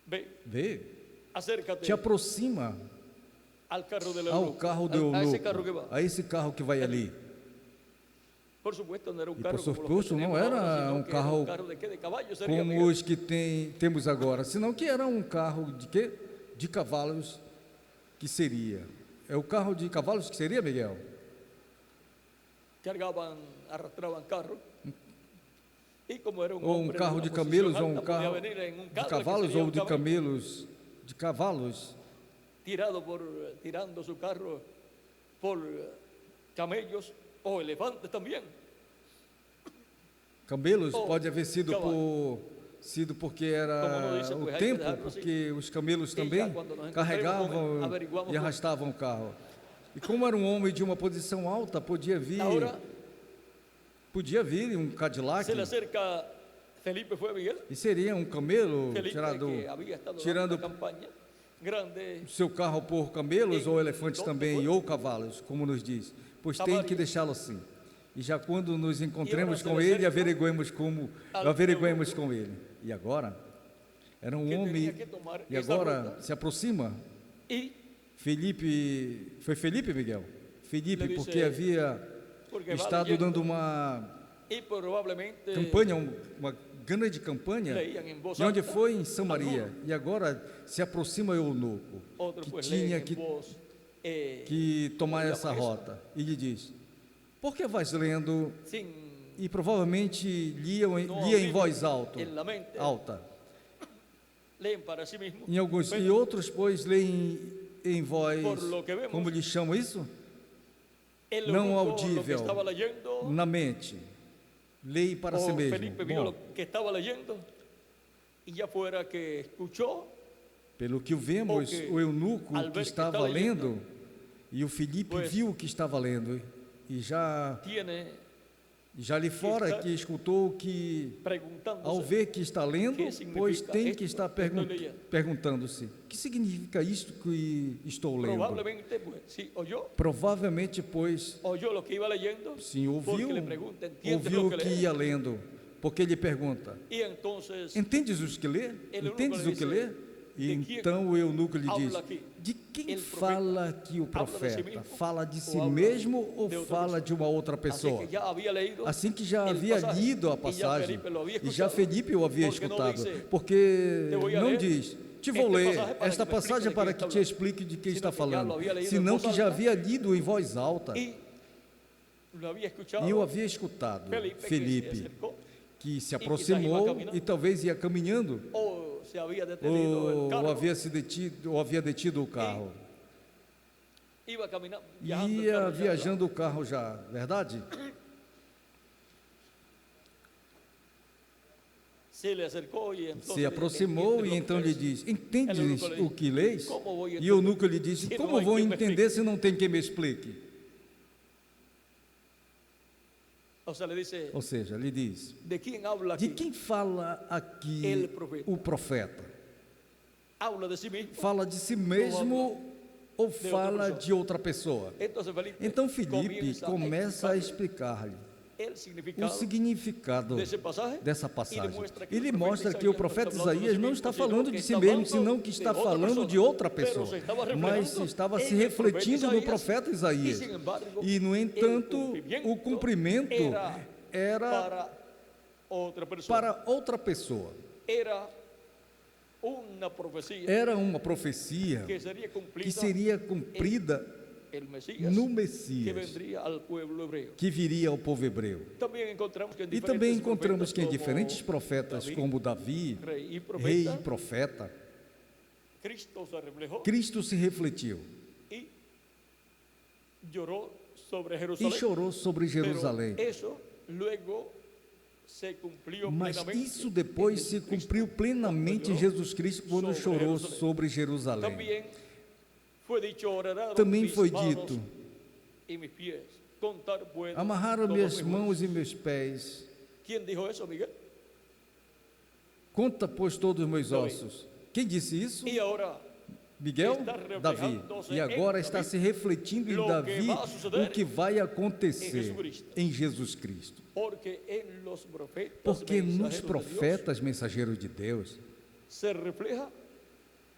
ve, vê, acércate te aproxima al carro del ao eunuco, carro do a ese carro que eunuco, va. a esse carro que vai ali. Por supuesto, no era un E carro por como los que supuesto não tenemos era ahora, sino um que era carro un carro de qué? De caballo sería, como Miguel. os que temos agora, senão que era um carro de quê? De cavalos que seria. É o carro de cavalos que seria, Miguel? Cargaban, arrastraban carro. Y como era un Ou um hombre carro una de posición camelos, ou alta, um podía carro venir en un de carro que cavalos, sería ou un de camello, camelos, de cavalos, tirando su carro por camellos o elefantes también. camelos Oh, pode haver sido porque era Como não disse, o pues, hay que tempo, dejarlo assim. porque os camelos E também já quando nós carregavam encontramos, averiguamos e arrastavam o carro. E como era um homem de uma posição alta, podia vir Ahora um Cadillac, se le acerca Felipe, fue Miguel. e seria um camelo Felipe tirado, que había estado tirando dando una campaña grande. o seu carro por camelos Em ou elefantes onde também, foi? ou cavalos, como nos diz. Pois tem Samaria. que deixá-lo assim. E já quando nos encontremos E com agora se ele, ele averiguemos com ele. E agora, era um Que homem, tinha que tomar e essa agora ruta. se aproxima. Y Felipe, foi Felipe, Miguel? Felipe, Ele disse, porque havia porque va estado leyendo, dando uma y probablemente campanha, uma grande campanha, leían en voz e onde alta, foi em Samaria. E agora se aproxima o eunuco, otros que pues tinha leen en que voz tomar Olha essa para isso. rota. E lhe diz: por que vais lendo? sin E provavelmente lia em audible voz alta, en la mente, leen para sí mismo. Em alguns, e Pero outros, pois, leem em voz, Por lo que vemos, como lhe chamam isso? el não eunuco lo que audível, estaba leyendo, Na mente. Leem para si o mesmo. Felipe vio Bom, lo que estaba leyendo, Y ya fuera que escuchó, Pelo que vemos, Porque, o eunuco al que ver que estava está lendo, e o Filipe Pois. viu o que estava lendo, e já ali fora está que escutou que, ao preguntándose ver que está lendo, que significa pois tem esto que estar que estou leyendo. perguntando-se: o que significa isto que estou lendo? probablemente, pues, sí, Provavelmente, pois, oyó lo que iba leyendo, sim, porque ouviu, le pregunta, ¿entiendes ouviu lo o que que lees? ia lendo, porque ele pergunta: Y entonces, entendes os que lê? Ele Entendes nunca o que lhe lê? disse, E de quem então o eunuco lhe diz: habla aqui? de quem El fala profeta aqui o habla de si profeta? mesmo Fala de si ou habla mesmo ou de outra fala pessoa? de uma outra así pessoa? que ya había leído Assim que já el havia pasaje, lido a y ya passagem, Felipe lo había e já escuchado, Felipe o havia porque não escutado, dice, porque te voy a não ler diz: te vou este ler pasaje para esta que me explique passagem de para quem que está te explique de quem sino está que já falando, lo había leído senão en que voz já alta, havia lido em voz alta, y lo había escuchado. e eu havia escutado Felipe, que se Felipe, acercó, que se quizás iba aproximou caminando. e talvez ia caminhando, o se había detenido el ou carro, havia detido o carro. iba caminando, viajando el Ia carro ya, viajando o carro já, verdade? se le acercó y entonces Se le aproximou dijo, e então lhe "¿Entiendes diz: entendes eunuco lhe o que lês? Como vou E o entender eunuco lhe disse: se como não há vou quem me entender se não tem quem me explique? O sea, le dice, Ou seja, lhe diz: ¿de quién habla de aquí? quem fala aqui El profeta. o profeta? Habla de sí mismo. Fala de si mesmo ou outra fala pessoa. de outra pessoa? Entonces Felipe Então Filipe começa a explicar explicar-lhe el o significado significado desse pasaje. dessa E passagem. mostra que Ele o mostra profeta que o Isaías profeta não está falando Isaías de si não mesmo, está senão falando que de está si mesmo, falando senão que de está outra falando pessoa. de outra Pero pessoa, se estava mas reflejando estava en se el refletindo no profeta profeta Isaías. E, sin embargo, E, no entanto, o cumprimento era para outra pessoa. para outra pessoa. Era uma profecia Era uma profecia que seria cumprida el Mesías, no que Messias, vendría al pueblo hebreo. que viria ao povo hebreu. Também encontramos que em E também encontramos que em como diferentes profetas, Davi, como Davi, rei e rei e profeta, Cristo se reflejou Cristo se refletiu e chorou sobre e Jerusalém. chorou sobre Jerusalém. Pero eso luego se cumplió Mas plenamente isso depois en se Jesucristo, cumpriu plenamente em quando Jesus Cristo quando sobre chorou Jerusalém. sobre Jerusalém. Também foi dicho, orarán Também mis foi manos dito: y mis pies, contar puedo amarraram todos minhas mis mãos huesos. e meus pés. ¿Quién dijo eso, Miguel? Conta, pois, todos os meus Davi. ossos. Quem disse isso? Y ahora Miguel? está Davi. reflejándose E agora em está Davi se refletindo em lo que Davi vai suceder o que vai acontecer em Jesucristo. em Jesus Cristo. porque en los profetas Porque nos mensajeros de Dios profetas mensageiros de Deus se refleja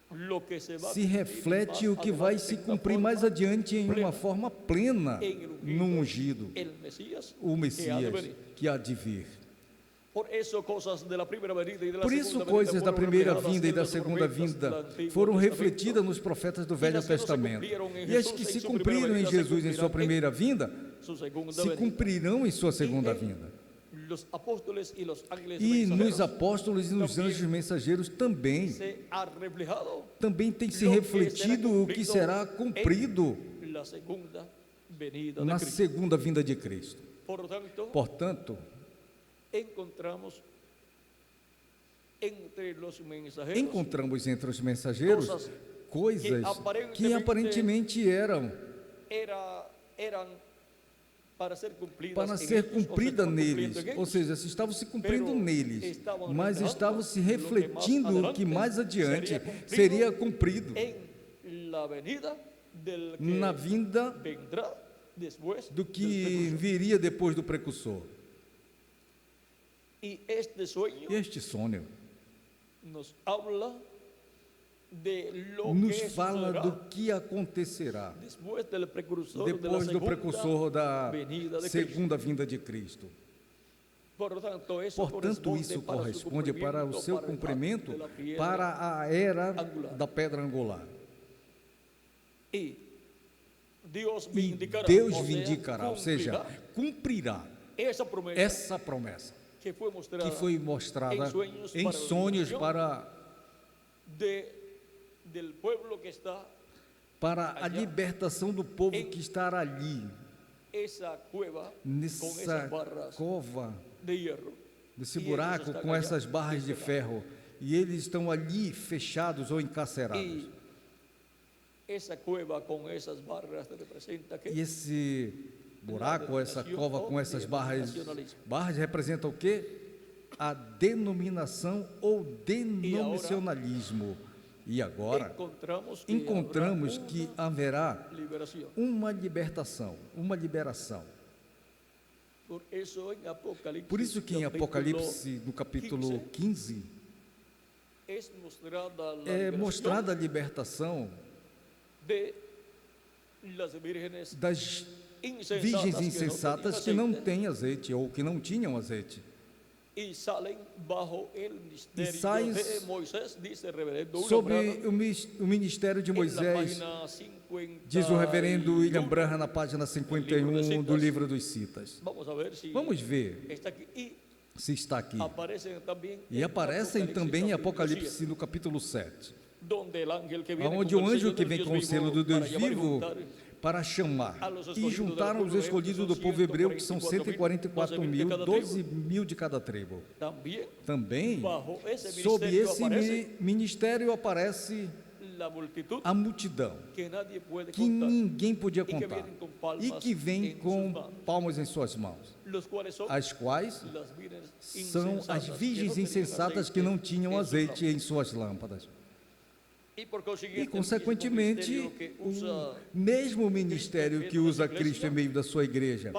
lo que se va a se cumplir reflete más o que vai adelante se en una cumprir mais forma adiante em uma plena forma plena en el no ungido, el Mesías o que ha de Messias venir. que há de vir. Por eso cosas de la primera venida y de la Por isso, segunda coisas venida da fueron primeira reflejadas vinda e en da los segunda profetas vinda del Antiguo foram Testamento. refletidas nos profetas do Velho as que não se Testamento. cumpriram em E as Jesus que em se sua cumpriram primeira em vinda, se Jesus em sua cumprirão primeira vinda, su segunda se venida. cumprirão em sua segunda E em vinda. Los apóstoles y los ángeles E nos mensajeros apóstolos e nos também anjos mensageiros também se ha reflejado tem se lo que refletido o que será cumprido en la segunda venida na de Cristo. segunda vinda de Cristo. Portanto, Portanto, encontramos entre los mensajeros encontramos entre os mensageiros Coisas coisas que que aparentemente eram eran para ser cumpridas para en ser ellos, o se cumprida estaban neles, cumpliendo en ou ellos. seja, se estavam se cumprindo Pero neles, estavam mas reflejando estavam se lo que refletindo mais o que mais adelante adiante seria seria cumprido en la venida del que na vinda vendrá después do del que precursor. viria depois do precursor. Y este sueño E este sonho nos habla de lo nos que fala sucederá do que acontecerá después del precursor depois de la do segunda precursor da venida de segunda vinda de Cristo. Portanto, Portanto, isso corresponde para o seu cumprimento para a era da pedra angular. E Deus E vindicará, Deus ou seja, vindicará, ou seja, cumprirá essa promessa essa promessa que foi mostrada, que foi mostrada em para sonhos a para del pueblo que está a allá, libertação do povo que está ali, essa cueva com nessa essas barras cova, de hierro. nesse E buraco eles com estão essas allá barras de encerrados. ferro, e eles estão ali fechados ou encarcerados. Y esa cueva con esas barras representa que E esse buraco, essa cova com essas barras representa o quê? A denominação ou denominacionalismo. E agora encontramos que haverá liberación. uma libertação, uma liberação. Por isso que em Apocalipse, no capítulo 15, é mostrada a libertação das virgens insensatas que não têm azeite ou que não tinham azeite. E saem bajo el ministerio saem de Moisés, dice reverendo sobre o ministério de Moisés, diz o reverendo William Branham na página 51 do livro dos Citas. Vamos ver se está aqui. E aparecem também em Apocalipse no capítulo 7, onde o anjo que vem com o selo do Deus vivo para chamar, e juntaram os escolhidos do povo hebreu, que são 144 mil, 12 mil de cada tribo. Também, sob esse ministério aparece a multidão, que ninguém podia contar, e que vem com palmas em suas mãos, as quais são as virgens insensatas que não tinham azeite em suas lâmpadas. E, consequentemente, o mesmo ministério que usa Cristo em meio da sua igreja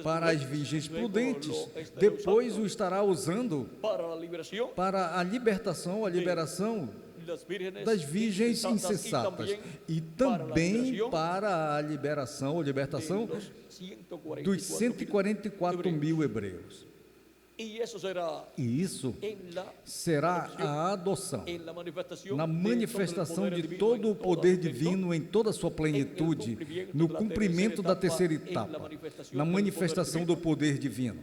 para as virgens prudentes, depois o estará usando para a libertação, a liberação das virgens insensatas, e também para a liberação ou libertação dos 144 mil hebreus. E isso será a adoção, na manifestação de todo o poder divino em toda a sua plenitude, no cumprimento da terceira etapa, na manifestação do poder divino,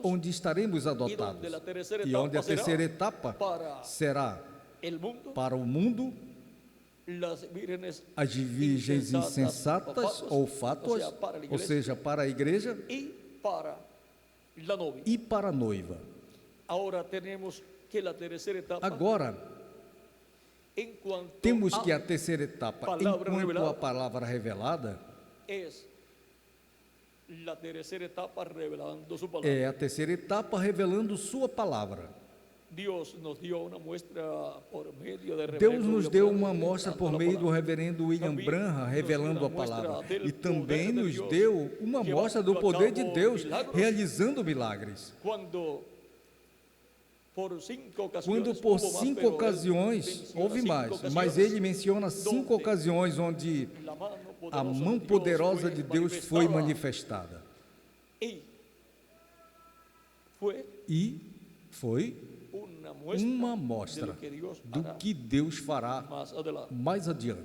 onde estaremos adotados, e onde a terceira etapa será para o mundo, as virgens insensatas ou fátuas, ou seja, para a igreja e para a noiva. Agora, temos que a terceira etapa, enquanto a palavra revelada, é a terceira etapa revelando sua palavra. Deus nos deu uma mostra por meio do reverendo William Branham, revelando a palavra, e também nos deu uma mostra do poder de Deus, realizando milagres. Quando por 5 ocasiões, houve mais, mas ele menciona 5 ocasiões onde a mão poderosa de Deus foi manifestada. E foi uma mostra do que Deus fará mais adiante.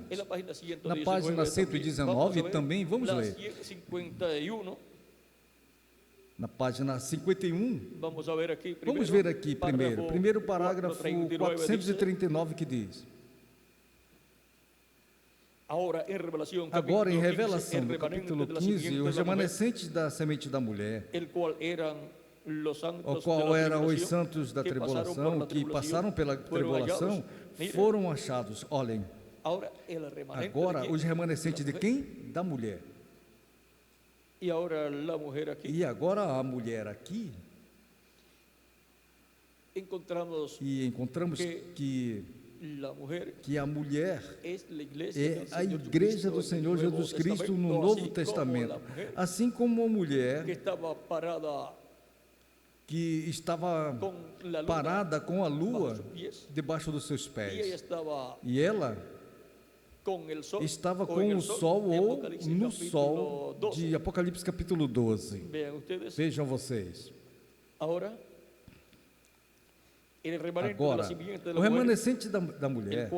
Na página 119 também, vamos ler. Na página 51, vamos ver aqui primeiro parágrafo 439, que diz: Agora, em Revelação, no capítulo 15, os remanescentes da semente da mulher, o qual eram os santos da tribulação, que passaram pela tribulação, foram achados. Olhem, agora os remanescentes de quem? Da mulher. E agora a mulher aqui, encontramos que a mulher é a igreja do Senhor Jesus Cristo no Novo Testamento, assim como a mulher que estava parada com a lua debaixo dos seus pés, e ela estava com o sol ou no sol de Apocalipse capítulo 12. Vejam vocês. Agora, o remanescente da mulher,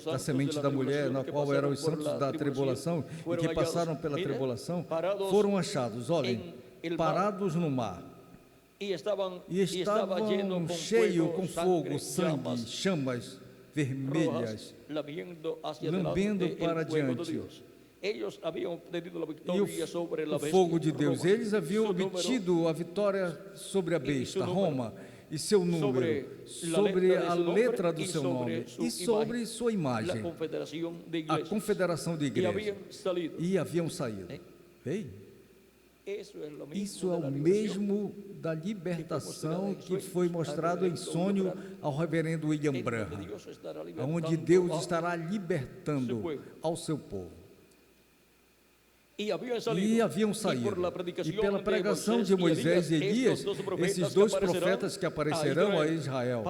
da semente da mulher, na qual eram os santos da tribulação e que passaram pela tribulação, foram achados, olhem, parados no mar. E estavam cheios com fogo, sangue, chamas vermelhas, lambendo para diante. Ellos habían obtenido la E victoria sobre la o bestia, fogo de Deus, Roma, eles haviam su número, obtido a vitória sobre a besta, número, Roma, e seu número, sobre a letra do seu nome e sobre sua la imagem, confederación de a iglesias. confederação de Y igrejas, habían salido. e haviam saído. Ei, Eso es lo mismo isso é de o la liberación. mesmo da libertação que foi mostrado em sonho ao reverendo William En donde Branham, Dios estará libertando onde Deus a- estará libertando ao seu povo. Y habían E salido. haviam Y saído. por la E predicación pela pregação de Moisés e Elias, esses dois profetas que aparecerão a Israel,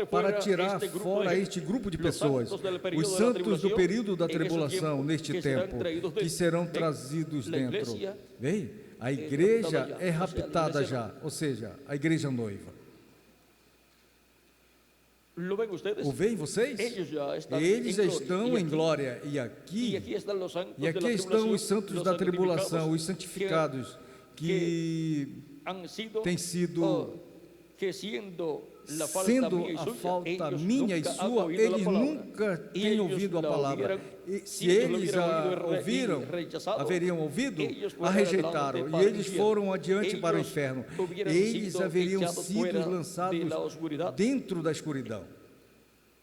para tirar fora este grupo de pessoas, os santos do período da tribulação, neste tempo, que serão trazidos dentro. Vem? A igreja é raptada já, ou seja, a igreja noiva. ¿Lo ven ustedes? O veem vocês? Ellos ya están Eles en estão gloria. em glória. Y aquí están los santos E aqui de la estão tribulación, os santos los da tribulação, os santificados, santificados, que han sido, têm sido, que siendo la falta sendo mía y a suya, falta ellos minha e nunca han sua, oído la eles palabra. nunca Y têm ellos ouvido a la palavra. hubieran- E si se ellos la eles hubieran a oído y ouviram, rechazado, haveriam ouvido, ellos a fueran rejeitaram, adelante e para el eles infierno. foram adiante para o Ellos inferno. hubieran Eles sido haveriam echados sido fuera lançados de la oscuridad. dentro da escuridão.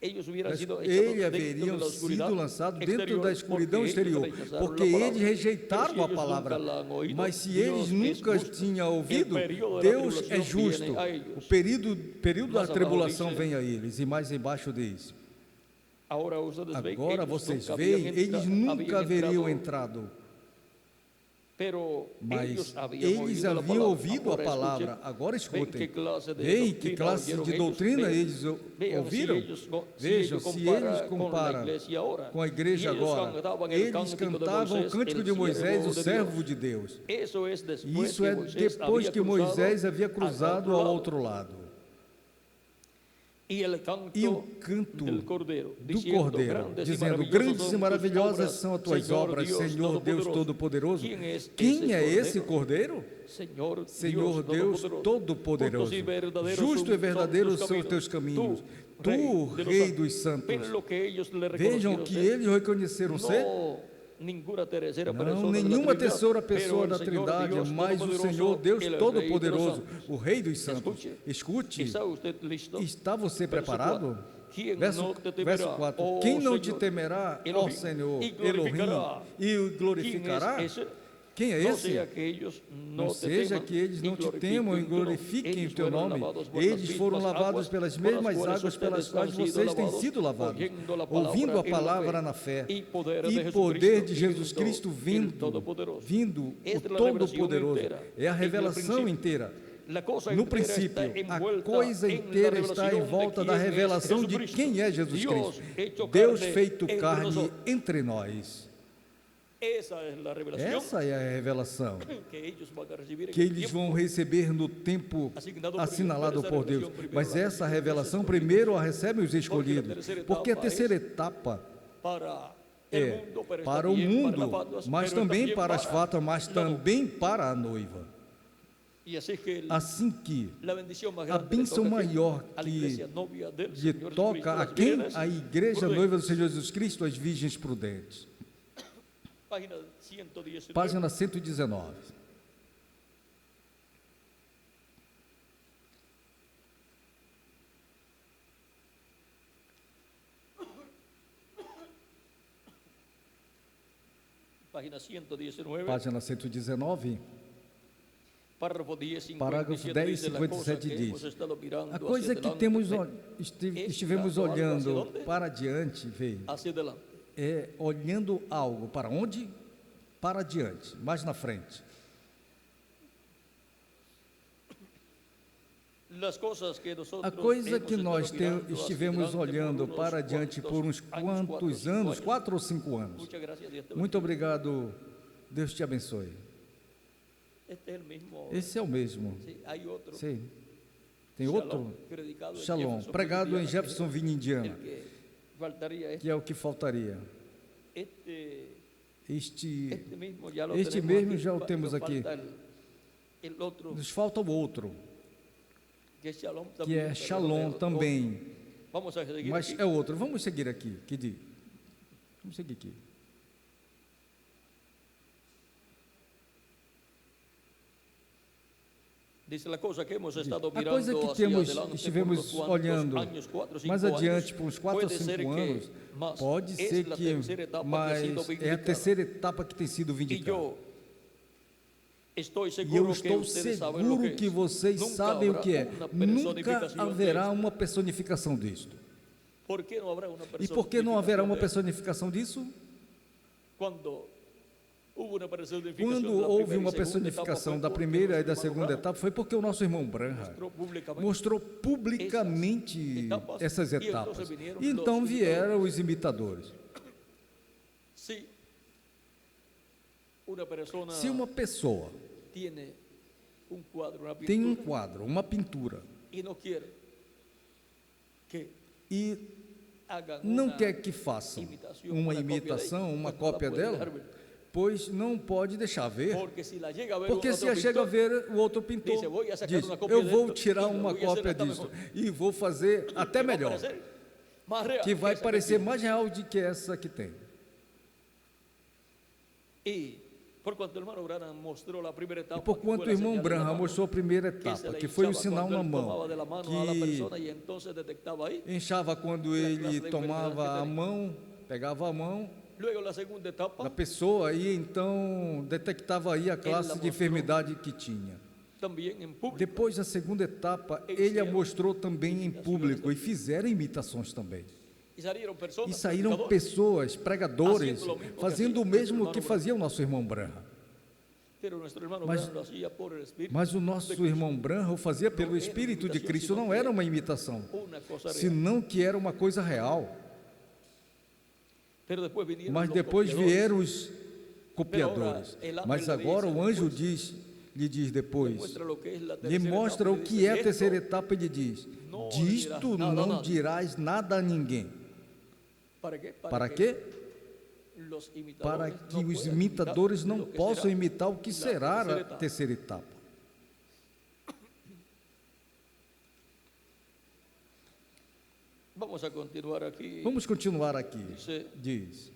Ellos hubieran sido echados Eles dentro de haveriam la oscuridad sido lançados dentro exterior, da escuridão porque exterior, ellos rechazaron porque la palabra. eles rejeitaram Pero si a ellos palavra. nunca la han oído, Mas se Dios eles es nunca justo. tinham ouvido, El período da Deus é tribulação justo. viene a ellos. O período da Mas abaixo tribulação diz, vem a eles, e mais embaixo diz. Ahora ustedes ven, Agora ellos vocês nunca veem, habían eles nunca haveriam entrado, entrado, pero mas ellos eles oído la haviam palabra. ouvido a Ahora palavra. escuchen. Agora Veem escutem. que clase de Veem que doutrina classe oyeron de ellos. doutrina Vean- eles vean ouviram. si ellos Vejam, se eles con la comparam iglesia ahora. com a igreja Y ellos agora, cantaban el eles cántico de cantavam o Moisés, cântico el de Moisés, o siervo de servo Dios. de Deus. Eso es después Isso que é Moisés depois había que cruzado Moisés havia al cruzado otro ao lado. outro lado. E o canto do Cordeiro, dizendo: grandes grandes e maravilhosas são as tuas obras, Senhor Deus Todo-Poderoso. Quem é esse Cordeiro? Senhor Deus Todo-Poderoso. Justo e verdadeiro são os teus caminhos. Tu, Rei dos Santos. Vejam que eles reconheceram ser. Não, nenhuma terceira pessoa da Trindade, mas o Senhor Deus Todo-Poderoso, o Rei dos Santos. Escute, está você preparado? Verso 4: Quem não te temerá, ó Senhor, Elohim, e o glorificará? Quem é esse? Não seja que eles não te temam e glorifiquem o teu nome. Eles foram lavados pelas mesmas águas pelas quais vocês têm sido lavados, ouvindo a palavra na fé, e poder de Jesus Cristo vindo, o Todo-Poderoso. É a revelação inteira. No princípio, a coisa inteira está em volta da revelação de quem é Jesus Cristo, Deus feito carne entre nós. Essa é a revelação que eles vão receber no tempo assinalado por Deus. Mas essa revelação primeiro a recebem os escolhidos, porque a terceira etapa é para o mundo, mas também para as fatas, mas também para a noiva. Assim que a bênção maior que toca a quem? A igreja noiva do Senhor Jesus Cristo, as virgens prudentes. Página 119. Página 119. Parágrafo 10, 57 diz: a coisa que estivemos olhando para diante, veio, é olhando algo para onde? Para diante, mais na frente. A coisa que nós estivemos olhando para diante por uns quantos anos, 4 ou 5 anos. Muito obrigado, Deus te abençoe. Esse é o mesmo. Sim. Tem outro? Shalom, pregado em Jeffersonville, Indiana, que é o que faltaria. Este mesmo já o temos aqui. Nos falta o outro, que é Shalom também. Mas é outro. Vamos seguir aqui. Vamos seguir aqui. Dice la cosa que hemos estado A coisa mirando que hacia temos, adelante por estivemos unos cuantos olhando años, 4 o 5 mais adiante, años, por uns 4 ou puede ser 5 que anos, más pode es ser la que tercera etapa que ha mais sido é a vindicada. terceira etapa que tem sido Y vindicada. yo estoy E eu seguro que estou ustedes saben lo seguro que es. vocês Nunca sabem o habrá que é. una Nunca personificación haverá de esto. uma personificação disto. ¿Por qué no habrá una E por que não haverá uma personificación de personificação esto? disso? Quando hubo una personificación Quando de la houve primera y uma segunda personificação etapa, da fue primeira e porque da nuestro segunda hermano etapa, foi porque o nosso irmão Branham mostró públicamente mostrou publicamente essas e então etapas. vieram E então os vieram os imitadores. si una persona Se uma pessoa tiene un cuadro, una tem um pintura, quadro, uma pintura, y no quiere que e hagan não una quer que façam imitación, uma una copia de imitação, ella, uma pues no la cópia puede dela, dejar ver. pois não pode deixar ver. Porque si la llega a ver Porque un se otro chega a pintor, ver o outro pintor, diz, "Vou sacar diz, uma cópia eu vou disto tirar e uma vou fazer cópia até disso melhor." e vou fazer até que va a melhor, parecer más real que vai esa parecer pintura. mais real do que essa que tem. Y por cuanto el hermano Branham mostró la primera E etapa, por que fue quanto o la irmão señal de la Branham mano, mostrou a primeira que se etapa, le que foi o hinchaba sinal cuando na él mão, tomaba de la mano a la que persona y entonces detectaba ahí. inchava quando classe ele de tomava a enfermidade que mão, pegava a mão Luego la segunda etapa da pessoa e então detectava aí a classe de mostrou. enfermidade que tinha. también en público. Depois da segunda etapa, ele a mostrou também em público e fizeram imitações também. Y salieron personas, E saíram predicadores, pessoas, pregadores, Haciendo lo mismo que fazendo o hacía mesmo nuestro que hermano fazia o nosso irmão Branham. pero nuestro hermano Mas- Branham lo hacía por el Espíritu. Mas o nosso irmão Branham o fazia pelo Espírito de Cristo, não era uma imitação, Una cosa real. senão que era uma coisa real. Pero después vinieron Mas los depois copiadores. vieram os copiadores. Mas agora o anjo lhe diz depois, Muestra lo que es la lhe tercera mostra etapa, o y que dice, é a "Esto terceira etapa e lhe diz, não disto dirás nada a não nadie." dirás nada a ninguém. ¿Para qué? Para quê? Los Para imitadores que no os puedan imitadores imitar não lo que possam será imitar o que la será tercera a etapa. terceira etapa. Vamos a continuar aquí. Vamos continuar aqui. Dice, Diz,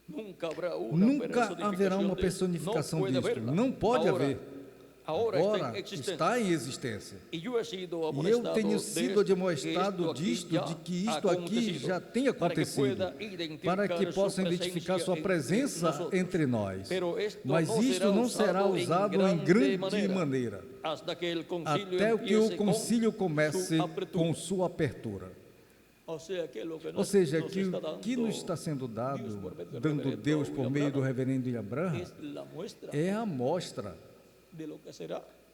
nunca habrá una nunca haverá uma personificação personificação de esto. disto. Não Não pode Agora- haver. Agora Agora está em existência. está em existência. E eu E eu tenho sido admoestado disto, de que isto aqui já tem acontecido, para que possa identificar sua presença entre nós. Mas isto não será usado em grande maneira, até que o concílio comece com sua apertura. Ou seja, que o que nos está sendo dando Deus por meio do reverendo William Branham, é a mostra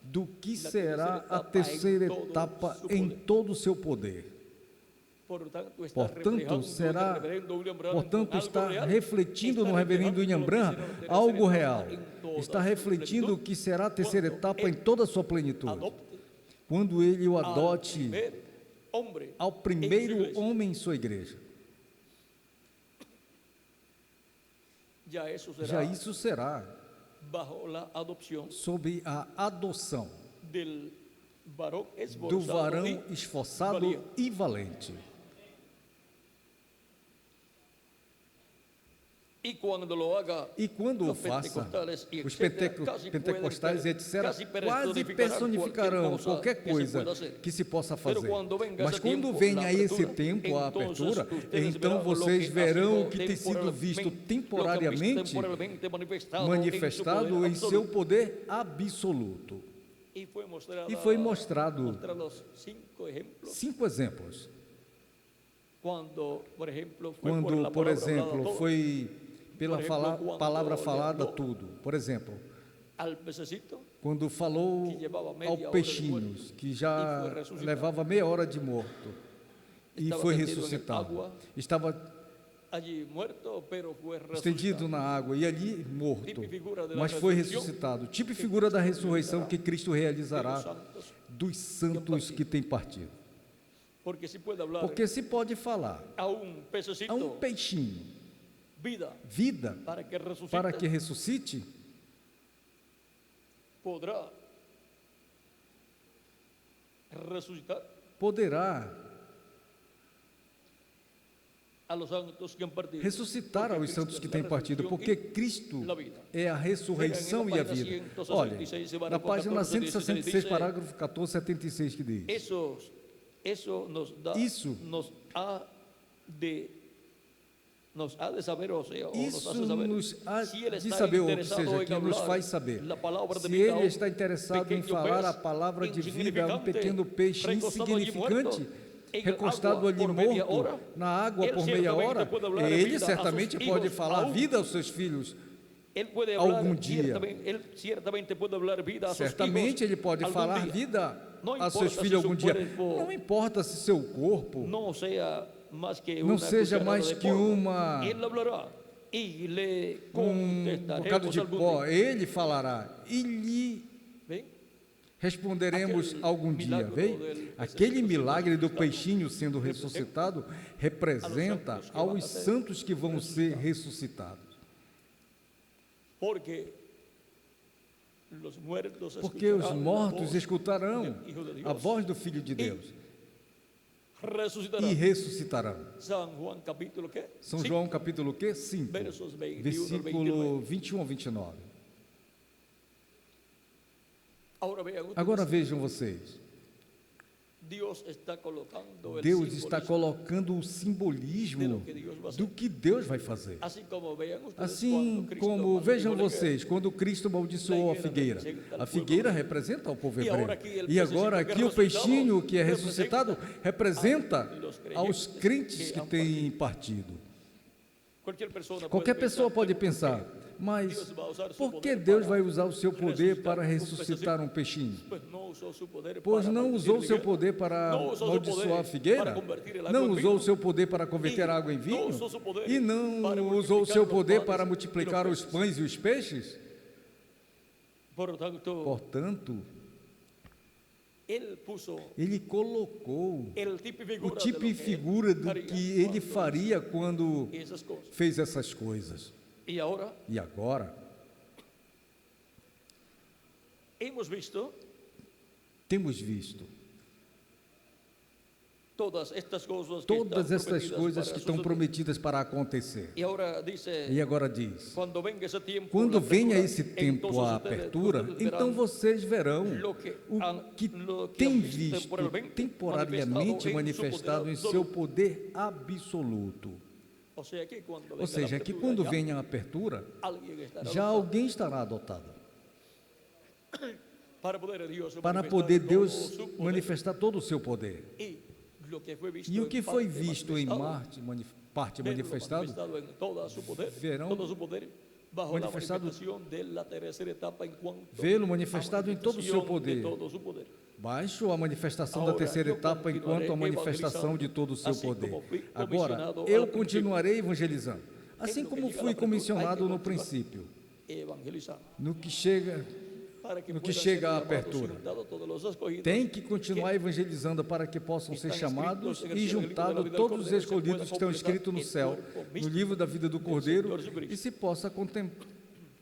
do que será a terceira etapa em todo o seu poder. Portanto, está refletindo no reverendo William Branham algo real. Está refletindo o que será a terceira etapa em toda a sua plenitude. Quando ele o adote ao primeiro homem em sua igreja. Já isso será bajo la adopción sob a adoção del varón do esforzado varão y esforçado valiente. e valente. Y cuando lo haga, E quando o los faça, pentecostales y os etcétera, casi pentecostais, pueden etc., casi quase personificarão qualquer coisa que se possa fazer. Mas quando venha esse tempo, a apertura, então vocês verão o que tem sido visto temporariamente manifestado em seu poder absoluto. Y E foi mostrado mostrados 5 ejemplos. 5 exemplos. Quando, por exemplo, Quando, por exemplo, foi pela Por exemplo, quando palavra falada levou tudo. Por exemplo, al pececito, quando falou que levava meia ao hora de peixinhos, morto, que e já foi ressuscitado. levava meia hora de morto, e Estava foi tendido em ressuscitado. água, Estava allí muerto, pero fue estendido resucitado. na água e ali morto, Tipo e figura da mas foi ressurreição, ressuscitado. Tipo e figura da ressurreição que Cristo De realizará los santos, dos santos que têm partido. porque se puede hablar Porque se pode falar a un pececito a um peixinho vida vida para que resucite, para que ressuscite, podrá resucitar poderá a los santos que han partido. ressuscitar Porque aos Cristo santos es que la têm partido, resurrección porque y Cristo la vida. é a ressurreição e a vida. Olha, na página 166, parágrafo 14, 76, que diz: Eso nos da, Isso. nos ha de saber, o sea, o nos Isso hace saber, nos há si él de está saber, ou interesado seja, en que nos hablar faz saber. la palabra de Se vida a ele un está interessado em pequeño falar a pez palavra de vida a um insignificante, pequeno peixe recostado allí insignificante, muerto, en recostado agua ali por media morto, hora, na água él por meia ciertamente hora, puede hablar de ele vida a certamente sus pode hijos falar aún. vida aos seus filhos. Él puede Algum hablar, dia. él ciertamente puede hablar vida a sus Certamente hijos ele pode algún falar día. vida Não a seus importa filhos se algum seu dia. corpo Não importa se seu corpo no sea más que não una seja cucharada mais de que polvo. uma Él hablará y le bocado contestaremos de algún pó, día. ele falará e lhe ¿Ven? responderemos Aquele algum dia. milagre Vem? do Aquele peixinho milagre do ressuscitado peixinho sendo ressuscitado representa santos que vão aos ser santos que vão ser ressuscitados. Porque los muertos Porque os escucharán la mortos voz escutarão del Hijo de Dios a voz do Filho de Deus resucitarán. e ressuscitarão. San Juan capítulo ¿qué? São Cinco, João capítulo quê? 5, versos 21 al versículo 29. 21 a 29. Ahora vean ustedes, Agora vejam vocês, Dios está colocando el Deus está simbolismo colocando o simbolismo do que Deus vai fazer. Assim como vean ustedes Assim quando Cristo como, maldijo vejam la higuera, vocês, quando Cristo amaldiçoou a figueira representa o povo hebreu. E agora aqui o peixinho que é ressuscitado representa aos crentes que têm partido. Qualquer pessoa pode pensar, mas por que Deus vai usar o seu poder para ressuscitar um peixinho? Pois não usou o seu poder para amaldiçoar a figueira? Não usou o seu poder para converter a água em vinho? E não usou o seu poder para multiplicar os pães e os peixes? Portanto, ele colocou o tipo e figura do que ele faria quando fez essas coisas. E agora, temos visto todas estas coisas que estão prometidas para acontecer. E agora diz: quando venha esse tempo a apertura, então vocês verão o que tem visto temporariamente manifestado em seu poder absoluto. Ou seja, que quando venha a apertura, já alguém estará adotado. Para poder Deus manifestar todo o seu poder. E o que foi visto em parte manifestado, verão vê-lo manifestado em todo o seu poder. Baixo a manifestação da terceira etapa enquanto a manifestação de todo o seu poder. Agora, eu continuarei evangelizando, assim como fui comissionado no princípio, no que chega à apertura. Tem que continuar evangelizando para que possam ser chamados e juntados todos os escolhidos que estão escritos no céu, no livro da vida do Cordeiro, e se possa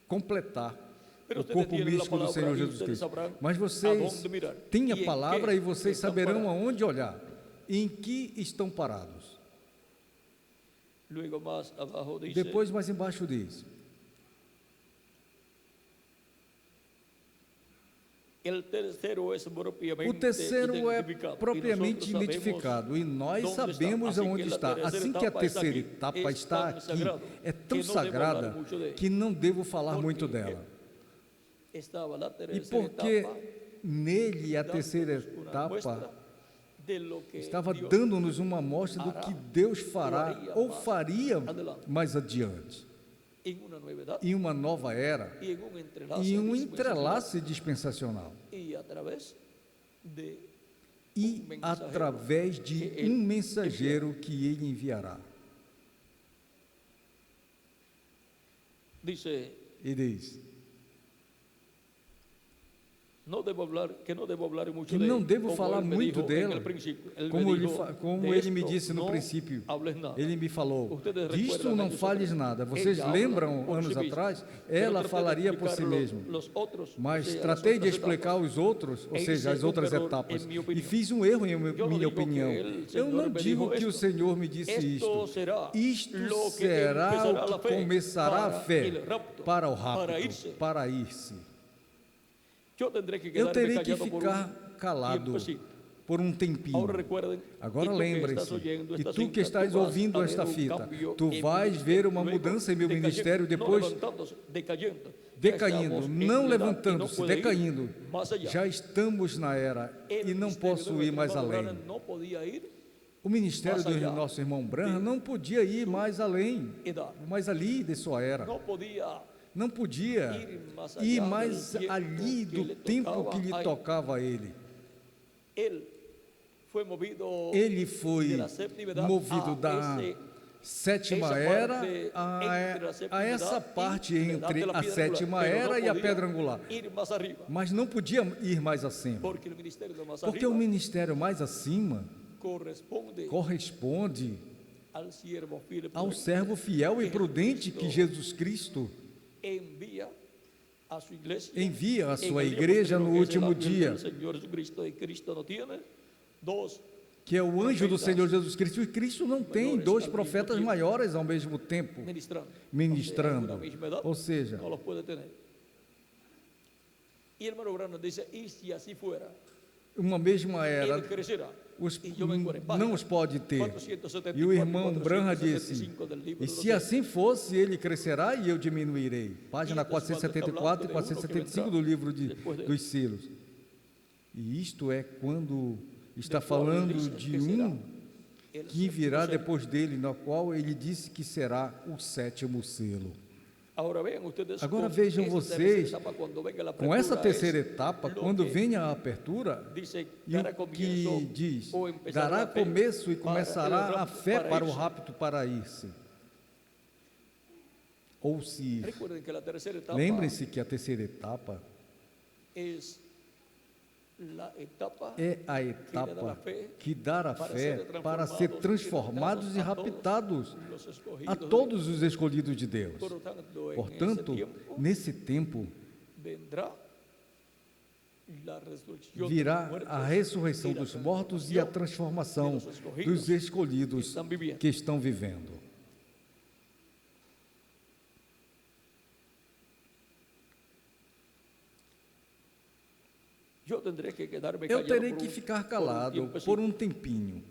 completar o corpo místico do Senhor Jesus Cristo. Mas vocês têm a palavra e vocês saberão aonde olhar, em que estão parados. Depois, mais embaixo diz: o terceiro é propriamente identificado e nós sabemos aonde está. Assim que a terceira etapa está aqui, é tão sagrada que não devo falar muito dela. E porque nele a terceira etapa estava dando-nos uma amostra do que Deus fará ou faria mais adiante, em uma nova era, e um entrelace dispensacional, e através de um mensageiro que ele enviará. E diz: que não devo falar muito que de, não devo como falar ele me muito dijo dela, en el principio. Él me como dijo, ele me "De disse esto no no princípio. hables nada." Ele me falou, Ustedes disto recuerdan não años fales atrás. nada. Vocês Ella lembram, habla por anos si misma. atrás, Pero ela traté de falaria por si explicar mesma. los otros, Mas o sea, las tratei de otras explicar etapas. os outros, ou E seja, hice as outras error etapas, em minha e opinião. fiz um erro em Eu não minha digo que opinião. ele, Eu Senhor, não me digo dijo que o esto. Senhor me disse Esto isto. será Isto lo que será empezará o la que fe começará a para fé el rapto, para o para rapto, irse. para ir-se. Eu tendré que Eu quedarme terei que callado por ficar calado tiempecito. por um tempinho. Ahora recuerden, Agora y tú que lembre-se estás oyendo que esta tu que cinta, estás tú vas ouvindo a esta ver un fita, cambio tu en vais mi ver uma luego mudança em meu decayendo, ministério no depois levantándose, decayendo. Já decaindo, estamos não en la edad y no levantando-se, puede ir decaindo. más allá. Já estamos na era El e não ministerio posso de ir mais nuestro hermano além. Branham no podía ir O ministério do mais allá nosso irmão Branham não podia ir mais além, edad. mais ali de sua era. No podía Não podia ir mais ali do tempo que lhe tocava a ele. él fue movido Ele foi de la séptima edad movido a da sétima esa era parte entre la séptima a essa edad parte y la edad entre de la a piedra sétima angular, pero era no e a podía pedra angular. ir más arriba, Mas não podia ir mais acima. porque el ministerio de más Porque o arriba ministério mais acima corresponde al siervo fiel y ao prudente, servo fiel e que prudente que Jesus Cristo envía a su iglesia, envia a en sua el día igreja posterior, no que es el último ángel dia, del Señor Jesucristo, y Cristo no tiene dos que é o anjo do profetas Senhor Jesus Cristo. E Cristo não tem maiores dois ao profetas mesmo tempo. maiores ao mesmo tempo ministrando, ministrando. o sea, una misma edad, Ou seja, no los puede tener. Y el hermano Branham dice, y si así fuera, uma mesma era, él crecerá. os, Y yo vengo en não os pode ter. 474 E o irmão Branham disse, 475 del libro e de se los assim fosse, ele crescerá e eu diminuirei. Página E depois, 474 e quando está 475 falando do livro depois dele. dos selos. E isto é quando está Del qual falando ele dice de que será um el que virá séptimo selo. depois dele, no qual ele disse que será o sétimo selo. Agora vean ustedes Agora con vejam esta vocês, tercera etapa, cuando venga la com essa apertura, terceira es etapa, lo quando que venha a apertura, dice, e dará o comienzo que diz, o empezará dará la fe começo e para começará el a rapto fé para o irse. rapto para ir-se. Ou se ir. Recuerden que la tercera etapa Lembrem-se que a terceira etapa es la etapa é a etapa que dá a fé para ser transformados e raptados los escogidos a todos os escolhidos de Deus. Por lo tanto, en Portanto, ese tiempo nesse tempo vendrá la resurrección de virá los muertos a ressurreição y la dos mortos e a transformação dos escolhidos que estão vivendo. Yo tendré que quedarme Eu callado terei por que un- ficar por un calado tiempecito. por um tempinho.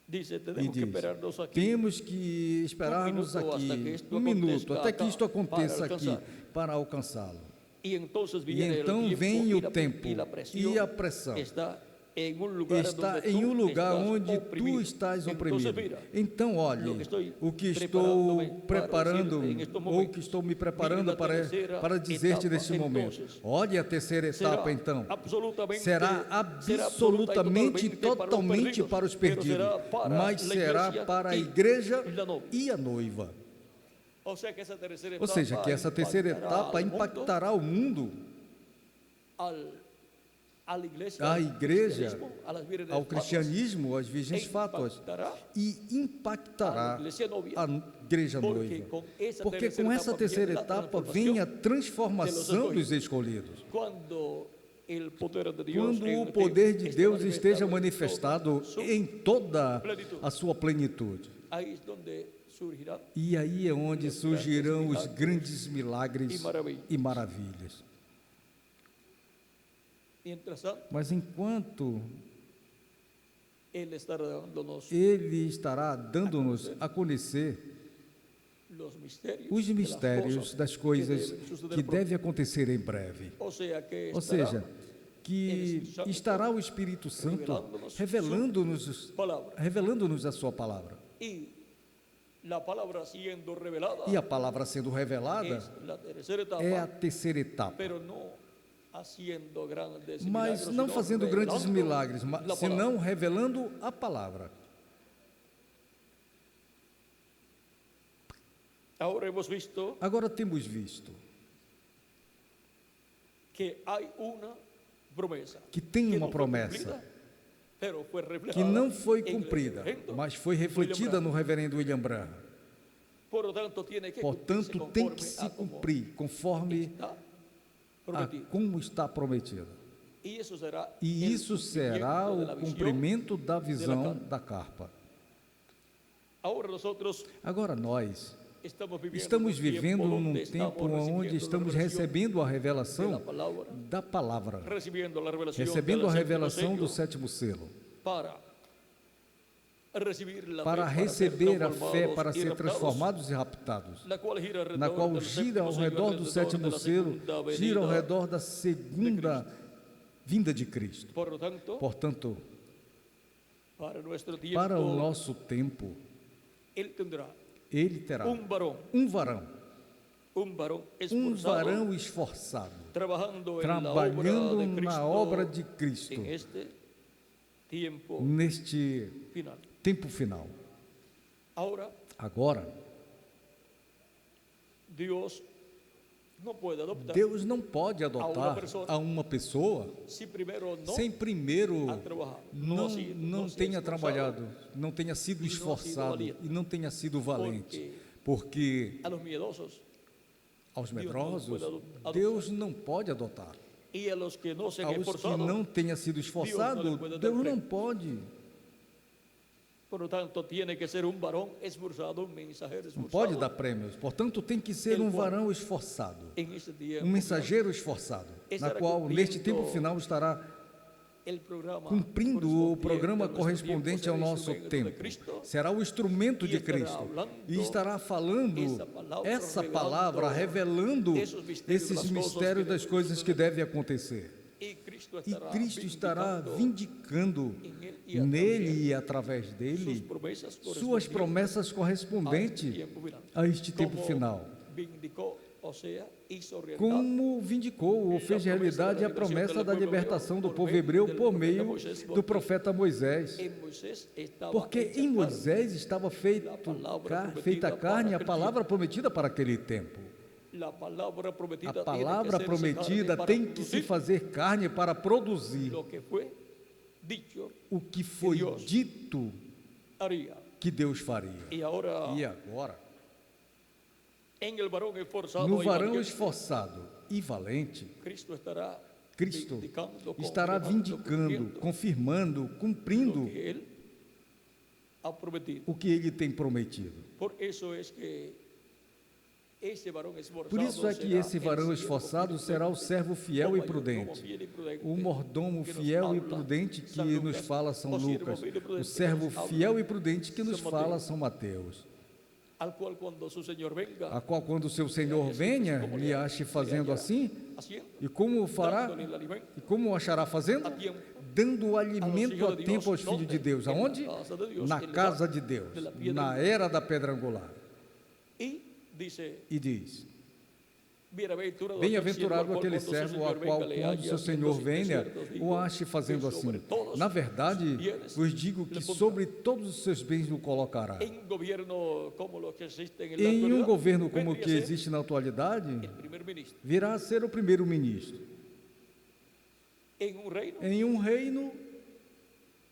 Dice, E tenemos que diz, esperarnos aqui temos que esperar-nos minuto hasta que aqui isto um minuto aconteça até que acá, isto aconteça para aqui alcançar. para alcançá-lo. y entonces E viene então el tiempo vem y o la- tempo y la presión e a pressão. está en un lugar Está donde em tú um lugar estás onde oprimido. tu estás Entonces, oprimido. mira, Então, olhe, lo que estoy o que estou preparándome para preparando, decirte en estos ou momentos, que estou me viene preparando la terceira para dizer-te etapa. neste momento. Entonces, Olhe a terceira etapa, então. absolutamente, Será absolutamente, totalmente para os pero perdidos, será para mas la será iglesia para a y igreja la novia. e a noiva. O sea que esa tercera Ou seja, que essa terceira impactará etapa al mundo, impactará o mundo, a la iglesia, a al igreja, cristianismo, a las vírgenes ao fatuas, cristianismo, às e virgens fátuas, impactará e impactará a iglesia novia. a igreja Porque noiva. com essa Porque terceira com essa etapa terceira viene a etapa transformação vem a transformação dos escolhidos. Quando el poder de Dios Quando en o el poder templo de esté Deus esteja manifestado manifestado em toda a sua plenitude. ahí es donde surgirán E aí é onde surgirão os grandes milagres e maravilhas. mientras tanto Mas enquanto él estará dándonos Ele estará dando-nos a conhecer los misterios, os de las mistérios cosas das coisas que deben suceder que pronto. devem acontecer em breve. O sea que Ou estará seja, que estará o Espírito Santo revelando-nos a sua palavra. y la palabra siendo revelada E a palavra sendo revelada es la tercera etapa, é a terceira etapa. pero no haciendo grandes Mas milagros, não sino fazendo grandes revelando milagres, la palabra. senão revelando a palavra. Ahora hemos visto Agora temos visto que hay una promesa que tem que uma no fue promessa cumplida, pero fue que reflejada não foi en el cumprida, referendo mas foi William refletida Branham. no reverendo William Branham. Por lo tanto, tiene que Portanto, cumplirse tem conforme que se a como cumprir conforme está a prometido. como está prometido. Y eso será E el isso será cumplimiento de o la visión. cumprimento da visão carpa. da carpa. Ahora nosotros Agora nós estamos viviendo estamos un vivendo tiempo num donde tempo estamos onde recibiendo estamos la revelación recebendo a de la revelação palabra, da palavra, recibiendo la revelación recebendo del a séptimo revelação do sello sétimo selo, para recibir la para fe, para ser receber a fé, transformados para y ser raptados, transformados e raptados, la cual gira na alrededor qual del gira séptimo ao sello, redor do alrededor sétimo de la selo, segunda gira ao venida. redor da segunda vinda de Cristo. Por lo tanto, Portanto, para nuestro tiempo, para o nosso tempo, Él tendrá ele terá un varón um varão esforzado, esforçado, trabajando trabalhando en na la obra obra de de Cristo, en este tiempo neste final. tempo final. Ahora, Agora, Dios no puede adoptar Deus não pode adotar pessoa a uma pessoa si primero no sem primeiro ha trabajado, não se ha tenha esforzado, trabalhado, não tenha sido e não ha sido esforçado valiente. e não tenha sido valente, porque a los miedosos aos Deus não medrosos pode adotar. Deus não pode adotar. y a los que no se han Aos que esforzado. não tenha sido esforçado, Deus não lhe pode dar Deus não prêmio. pode. Por lo tanto, tiene que ser un varón esforzado, un mensajero Não esforzado. pode dar prêmios. Portanto, tem que ser um varão esforçado, En este tiempo, um mensageiro esforçado, na qual, neste tempo final, estará el programa cumprindo o programa correspondiente correspondente ao nosso tempo. Será o instrumento de Cristo e estará falando essa palavra, revelando esses mistérios das coisas que devem acontecer. Y Cristo E Cristo estará vindicando en él nele e através dele suas promessas correspondentes a este tempo final. Vindicó, o sea, hizo realidad Como vindicou ou fez realidade a promessa da libertação do povo hebreu por meio do profeta Moisés. en Moisés estaba Porque hecha em carne. Moisés estava feita carne a palavra prometida para aquele tempo. La palabra prometida A palavra tiene que hacerse prometida carne para tem que se producir fazer carne para produzir lo que fue dicho o que foi Deus dito haría. que Deus faria. Y ahora, E agora, en el varón esforzado no y varão valiente, esforçado e valente, Cristo estará Cristo vindicando, estará confirmando, vindicando, confirmando, lo cumprindo que Él ha prometido. o que ele tem prometido. Por eso es que ese varón esforzado Por isso é que será esse el varão siervo esforçado fiel, será o servo fiel como e mayordomo prudente, fiel y prudente, o mordomo que nos fiel e habla prudente que São nos Lucas, fala São o siervo Lucas, fiel e prudente o que servo nos habla fiel e prudente que nos São fala Mateus. São Mateus, al cual cuando su Señor venga, a qual quando o seu Senhor venha, lhe ache fazendo assim, haciendo, e como o fará, dándole el alimento e como o achará fazendo? a tiempo, Dando alimento a tempo aos filhos de Deus. Aonde? Na casa de Deus, na era da pedra angular. y dice, E diz: bem-aventurado Bem-aventurado aquele servo a qual, quando seu Senhor venha, o ache fazendo que sobre assim. todos Na verdade, os bienes vos digo que sobre todos os seus bens o colocará. en gobierno como lo que existe en la Em um actualidad, governo como o vendría que a ser existe na atualidade, el primer ministro. virá a ser o primeiro-ministro. En un reino, Em um reino,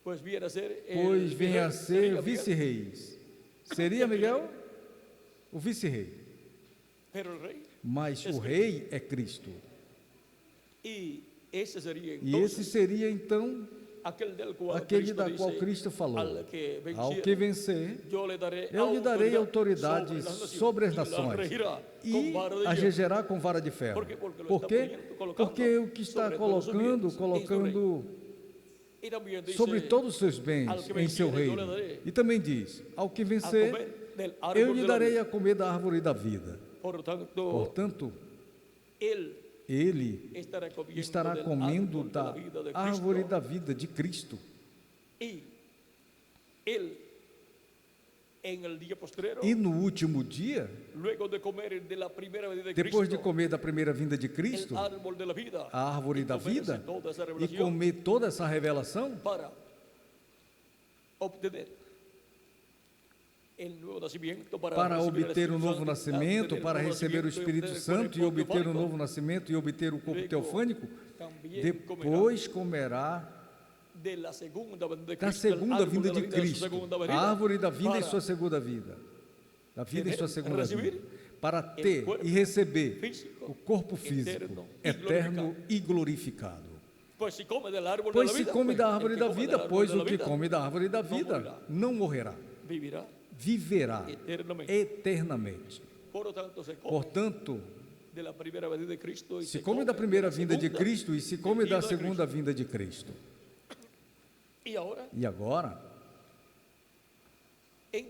pues viene a ser el pois venha a virrey, ser sería Miguel, vice-reis. Seria Miguel? O vice-rei. pero el rey, Mas o rei é Cristo. y ese sería E entonces esse seria então aquel del cual aquele Cristo da qual dice, Cristo falou: al que ao venciere, que vencer, eu lhe darei autoridade sobre as nações e a regerá com vara de ferro. Por quê? Porque o que está colocando sobre todos os seus bens em seu reino. E também diz: ao que vencer, eu lhe darei a comer da árvore da vida. Portanto, ele estará comendo da árvore da vida de Cristo. E ele, en el día postrero, E no último dia, luego de comer de la primera venida de depois de Cristo, comer da primeira vinda de Cristo, el árbol de la vida, a árvore da comerse vida, toda esa e revelación comer toda essa revelação, para obtener para obter o novo nascimento, para receber o Espírito Santo e obter o novo nascimento e obter o corpo teofânico, depois comerá da segunda vinda de Cristo, a árvore da vida em sua segunda vida, da vida em sua segunda vida, para ter e receber o corpo físico eterno e glorificado. Pois se come da árvore da vida, pois o que come da árvore da vida não morrerá, viverá eternamente. Portanto, se come da primeira vinda de Cristo e se come da segunda vinda de Cristo. E agora, em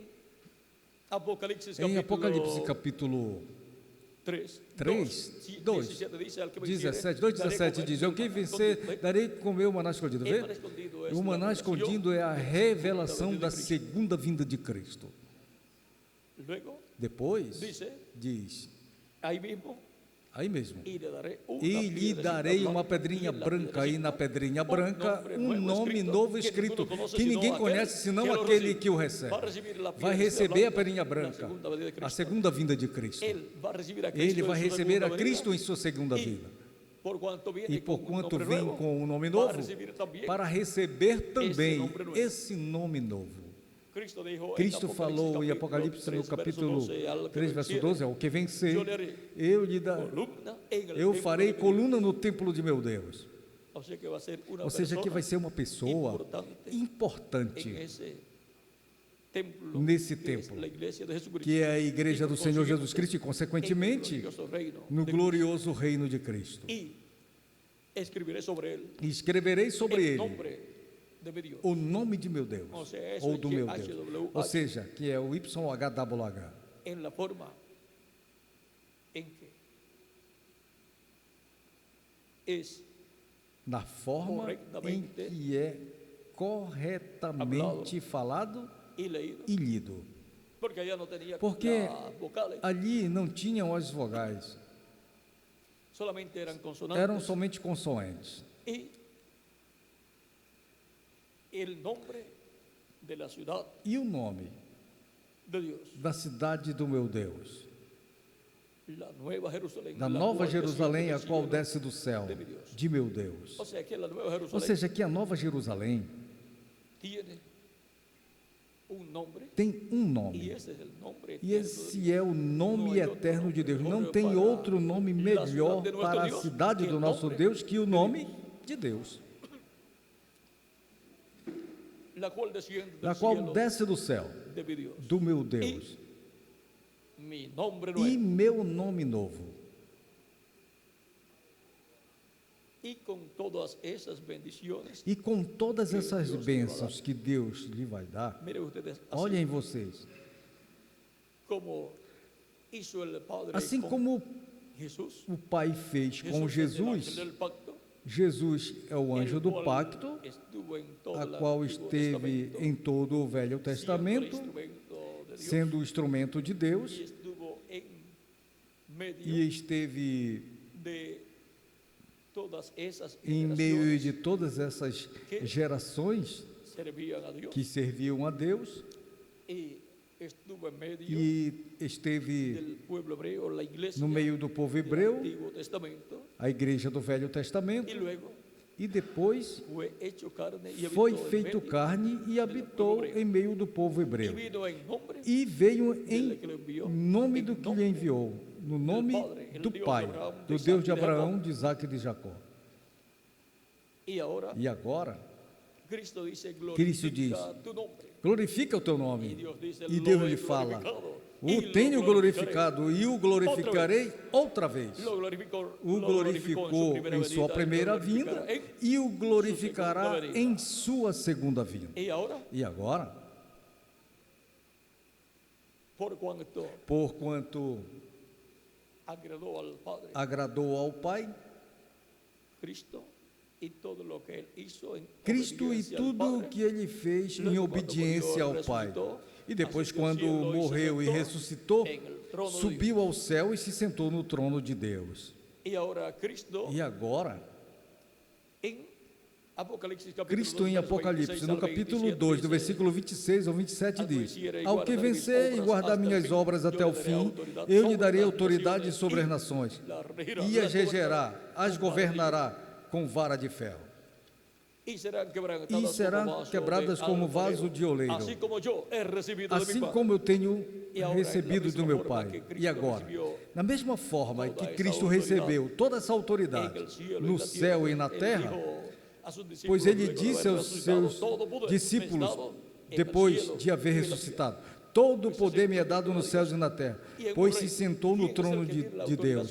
Apocalipse capítulo 3, 17 diz: eu que vencer, darei comer o maná escondido. Vê? O maná escondido é a revelação da segunda vinda de Cristo. Depois, diz, aí mesmo, e lhe darei uma pedrinha branca, e na pedrinha branca um nome novo escrito, que ninguém conhece senão aquele que o recebe. Vai receber a pedrinha branca, a segunda vinda de Cristo. Ele vai receber a Cristo em sua segunda vida. E porquanto vem com um nome novo, para receber também esse nome novo. Cristo falou em Apocalipse no capítulo 3, verso 12, ao que vencer, eu farei coluna no templo de meu Deus. Ou seja, que vai ser uma pessoa importante nesse templo, que é a igreja do Senhor Jesus Cristo, e consequentemente no glorioso reino de Cristo. E escreverei sobre ele o nome de meu Deus, ou do meu Deus, ou seja, que é o YHWH, na forma em que é corretamente falado e lido, porque ali não tinham as vogais, eram somente consoantes. E o nome da cidade do meu Deus, da Nova Jerusalém, a qual desce do céu, de meu Deus. Ou seja, que a Nova Jerusalém tem um nome, e esse é o nome eterno de Deus. Não tem outro nome melhor para a cidade do nosso Deus que o nome de Deus, na qual desce do céu, do meu Deus, e meu nome novo. E com todas essas bênçãos que Deus lhe vai dar, olhem vocês, assim como o Pai fez com Jesus. Jesus é o anjo do pacto, a qual esteve em todo o Velho Testamento, sendo o instrumento de Deus, e esteve em meio de todas essas gerações que serviam a Deus, e esteve no meio do povo hebreu, a igreja do Velho Testamento, e depois foi feito carne e habitou em meio do povo hebreu, e veio em nome do que lhe enviou, no nome do Pai, do Deus de Abraão, de Isaque e de Jacó. E agora, Cristo diz: glorifica o teu nome. E Deus lhe fala: o tenho glorificado e o glorificarei outra vez. O glorificou em sua primeira vinda e o glorificará em sua segunda vinda. E agora, porquanto agradou ao Pai, Cristo e tudo o que ele fez em obediência ao Pai. E depois, quando morreu e ressuscitou, subiu ao céu e se sentou no trono de Deus. E agora, Cristo em Apocalipse, no capítulo 2, do versículo 26 ao 27, diz: Ao que vencer e guardar minhas obras até o fim, eu lhe darei autoridade sobre as nações, e as regerá, as governará com vara de ferro, e serão quebradas como vaso de oleiro, assim como eu tenho recebido do meu Pai. E agora, na mesma forma que Cristo recebeu toda essa autoridade no céu e na terra, pois ele disse aos seus discípulos, depois de haver ressuscitado: todo o poder me é dado nos céus e na terra, pois se sentou no trono de Deus,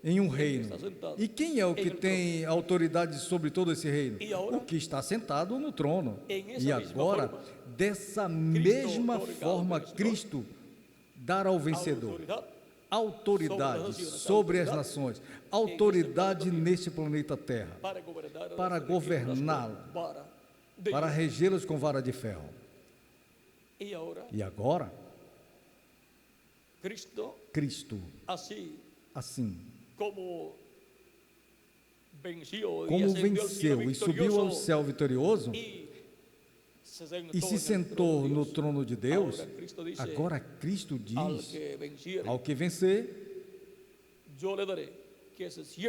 em um reino. E quem é o que tem autoridade sobre todo esse reino? O que está sentado no trono. E agora, dessa mesma forma, Cristo dará ao vencedor autoridade sobre as nações, autoridade neste planeta Terra, para governá-lo, para regê-los com vara de ferro. E agora, Cristo, assim como venceu e subiu ao céu vitorioso e se sentou no trono de Deus, agora Cristo diz: ao que vencer,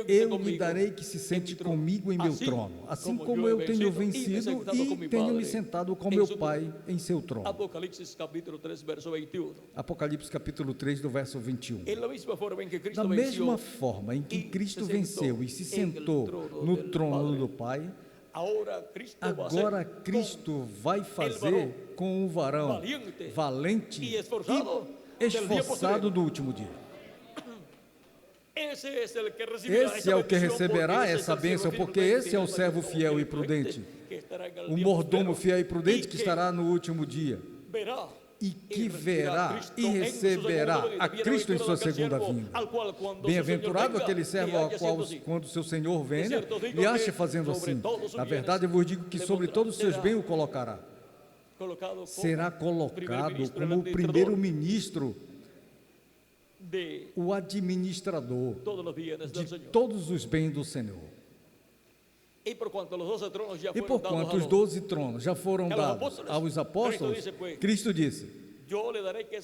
eu lhe darei que se sente comigo em meu trono, assim como eu tenho vencido e tenho me sentado com meu Pai em seu trono. Apocalipse capítulo 3, do verso 21. Da mesma forma em que Cristo venceu e se sentou no trono do Pai, agora Cristo vai fazer com o varão valente e esforçado do último dia. Esse é o que receberá essa bênção, porque esse é o servo fiel e prudente, o mordomo fiel e prudente que estará no último dia, e que verá e receberá a Cristo em sua segunda vinda. Bem-aventurado aquele servo ao qual, quando seu Senhor venha, lhe ache fazendo assim. Na verdade, eu vos digo que sobre todos os seus bens o colocará. Será colocado como o primeiro-ministro, o administrador de todos os bens do Senhor. E porquanto os 12 tronos já foram dados aos apóstolos, Cristo disse: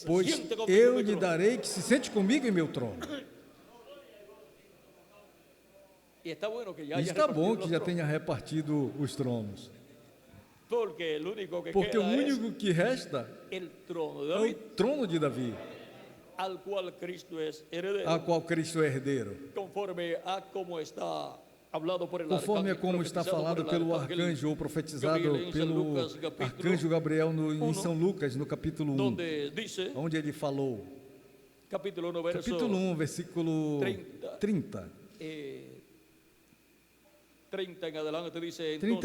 pois eu lhe darei que se sente comigo em meu trono. E está bom que já tenha repartido os tronos, porque o único que resta é o trono de Davi, a qual Cristo é herdeiro, conforme a como está falado pelo arcanjo, ou profetizado pelo arcanjo Gabriel em São Lucas, no capítulo 1, onde ele falou, capítulo 1, versículo 30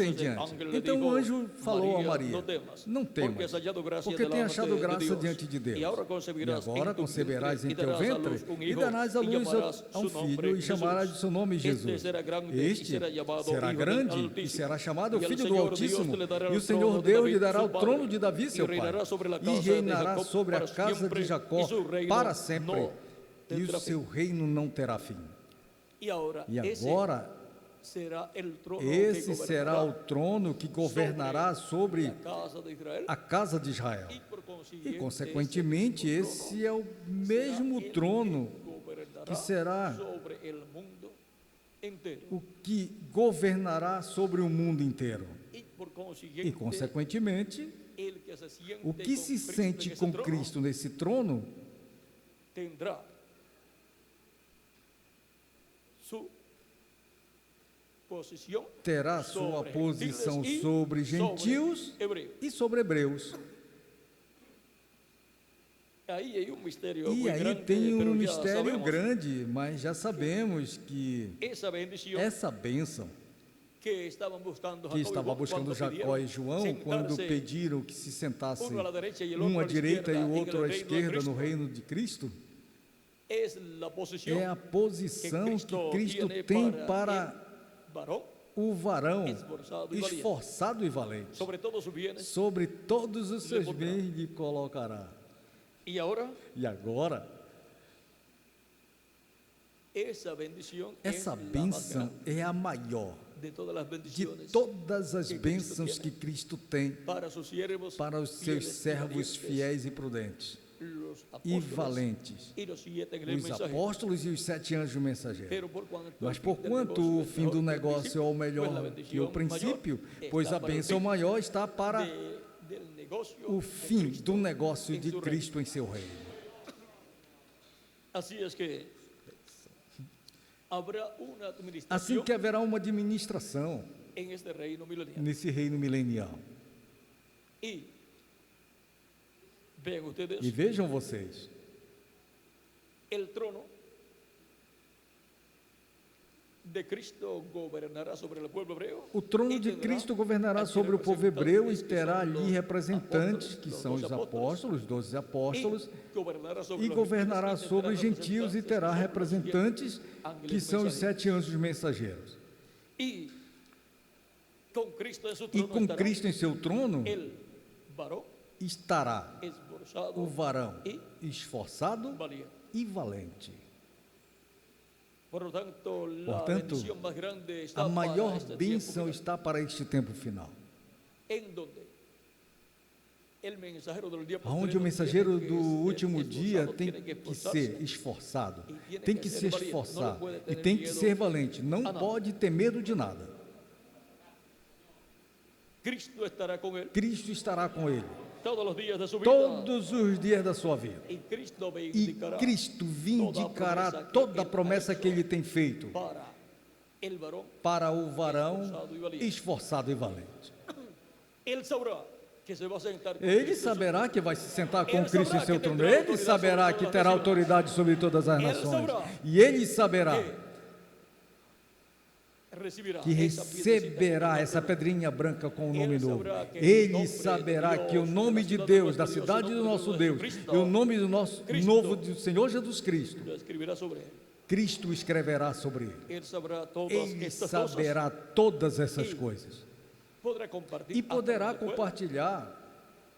em diante. Então o anjo falou a Maria: não temas, porque tem achado graça diante de Deus. E agora conceberás em teu ventre e darás à luz a um filho, e chamarás o seu nome Jesus. Este será grande e será chamado o Filho do Altíssimo, e o Senhor Deus lhe dará o trono de Davi seu pai, e reinará sobre a casa de Jacó para sempre, e o seu reino não terá fim. E agora esse será o trono que governará sobre a casa de Israel. E, consequentemente, esse é o mesmo trono que será o que governará sobre o mundo inteiro. E, consequentemente, o que se sente com Cristo nesse trono terá sua posição sobre gentios e sobre hebreus. E aí tem um mistério grande, mas já sabemos que essa bênção que estava buscando Jacó e João, quando pediram que se sentassem um à direita e o outro à esquerda no reino de Cristo, é a posição que Cristo tem para o varão esforçado e valente. Sobre todos os seus bens lhe colocará. E agora, esa bendición Essa es la más bênção grande é a maior de todas las de bendiciones todas as que Cristo bênçãos que tiene Cristo tem para sus siervos para os fieles seus y servos valientes, fiéis e prudentes los e apóstoles valentes, y los 7 grandes os mensajeros. apóstolos e os 7 anjos mensageiros. Pero por cuanto Mas el fin del porquanto negocio o es fim do mejor que el negócio é o principio, melhor pues la que o bendición princípio, mayor pois está a para el bênção fin maior está para del negocio o de fim Cristo do negócio en de su reino. Cristo em seu reino. Así es que habrá una Assim administración que haverá uma administração en este reino milenial. nesse reino milenial. Y vean ustedes, E vejam vocês, el trono de Cristo gobernará sobre el pueblo hebreo. o trono y de tendrá Cristo governará allí sobre o povo hebreu e representantes que terá son ali los representantes que apóstoles, são los os 12 apóstolos, os 12 apóstolos, y gobernará sobre e los governará gentiles, y sobre os tendrá gentios e representantes terá que son los representantes ángeles que são os mensajeros. 7 anjos mensageiros. Y con Cristo en su E trono com estará Cristo em seu trono el varón estará esforzado o varão y esforçado valiente. e valente. Por lo tanto, la Portanto, bendición más grande está a maior para este bênção tiempo está para este tempo final, en donde el mensajero del día onde postrero o mensageiro tiene que do ser último esforzado, dia tiene tem que que esforzarse. ser esforçado, E tiene tem que que ser se valiente, esforçar não pode e ter tem que medo ser valente, não a nada. pode ter medo de nada. Cristo estará con él Cristo estará com ele todos los días de su vida. todos os dias da sua vida. Y Cristo E vindicará Cristo vindicará toda a promessa que ele tem feito para el varón. para o varão esforçado e valente. Él sabrá que se va a sentar con Ele Cristo. saberá que vai se sentar com Ele Cristo em saberá seu que trono. terá Ele autoridade saberá sobre que todas terá as autoridade sobre todas as Ele nações. saberá E ele saberá recibirá que esa receberá piedrecita essa pedrinha branca com o nome Ele novo. saberá que Ele o nome saberá de que o Deus, nome da de cidade Deus, do da nosso cidade Deus, do o nome nosso de Deus, Cristo, e o nome do nosso Cristo, novo do Senhor Jesus Cristo, lo escribirá sobre él. Cristo escreverá sobre ele. Él sabrá todas Ele estas saberá todas essas E coisas cosas. Podrá compartir e poderá hasta donde pueda compartilhar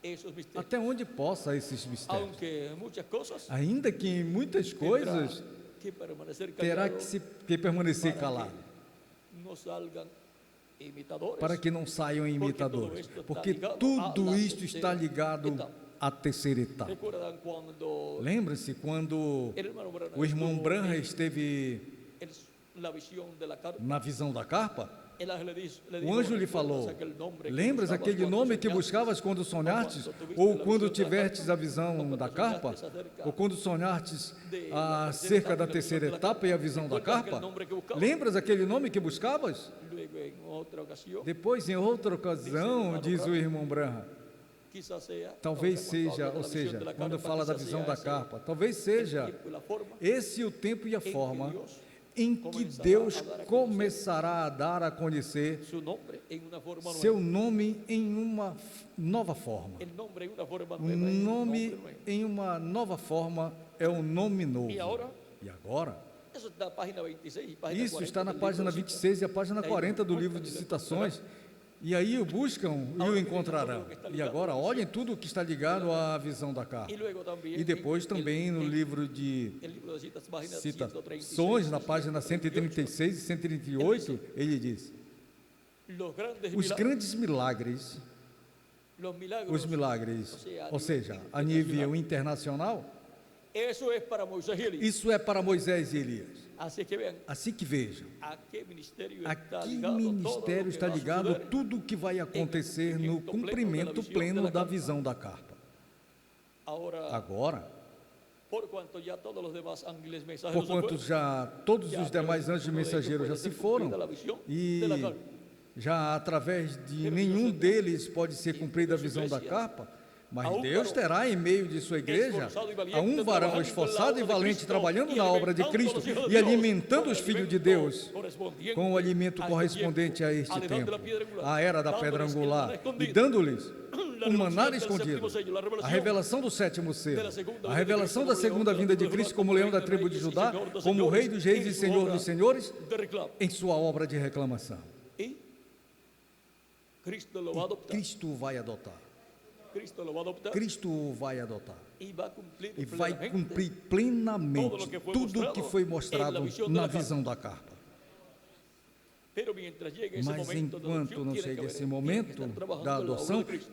esos misterios. até onde possa esses mistérios. Aunque muchas cosas Ainda que em muitas coisas tendrá que permanecer terá callado que permanecer para calado, que no salgan imitadores. para que não saiam imitadores, porque ligado tudo à isto terceira está ligado etapa. à terceira etapa. Recuerdan cuando Lembre-se quando el hermano Branham o irmão estuvo Branham en esteve la visión de la carta, na visão da carpa, el ángel le dijo, o anjo lhe falou: lembras aquele nome que buscavas quando sonhastes, ou quando tivertes a visão da carpa, ou quando sonhastes acerca da terceira etapa e a visão da carpa? Lembras aquele nome que buscavas? Luego, en otra ocasión, Depois, em outra ocasião, diz o irmão Branham, quizás sea, talvez ahora, cuando seja, habla de ou la visión seja, de la quando carta, fala da quizás visão sea da ese carpa, talvez el seja tiempo y la forma esse o tempo e a forma Deus em que Deus começará a dar a conhecer su nombre en una forma seu nueva. nome em uma nova forma. El nombre en una forma O nueva. es un nome nombre nuevo. em uma nova forma é um nome novo. E agora? E agora? Eso está en la página 26 y página Isso 40 está na del página libro de 26 e a página Aí, 40 do olha, livro de olha, citações. E aí o buscam e o encontrarão. E agora olhem tudo o que está ligado à visão da carta. Y luego también E depois en também no livro de el libro de citas, página citações, na página 136 e 138, ele diz: los grandes os milagros, grandes milagres, os milagres, ou seja, a nível internacional, eso es para Moisés y Elías. isso é para Moisés e Elias. Así que vean Assim que vejam, a qué ministerio a está que ligado todo ministério lo que está va a ligado suceder. tudo o que vai acontecer no cumprimento pleno da visão da carpa. Ahora, Agora, por cuanto ya todos los demás ángeles mensajeros se porquanto fueron, já todos os demais anjos mensageiros já se foram, e já através de nenhum deles pode ser cumprida a visão da carpa, mas Deus terá em meio de sua igreja a um varão esforçado e valente trabalhando na obra de Cristo e alimentando os filhos de Deus com o alimento correspondente a este tempo, a era da pedra angular, e dando-lhes o maná escondido, a revelação do sétimo selo, a revelação da segunda vinda de Cristo como leão da tribo de Judá, como rei dos reis e senhor dos senhores, de reclamo. em sua obra de reclamação. Y Cristo lo va a adoptar. Cristo vai adotar. Cristo lo va a adoptar Cristo o vai adotar. y va a cumplir E vai plenamente cumprir plenamente tudo o que foi mostrado na visão da carta. Pero mientras llegue ese Mas momento de enquanto adopción, não tiene que chega haber- esse tiene que momento estar trabajando da en la obra adoção, de Cristo.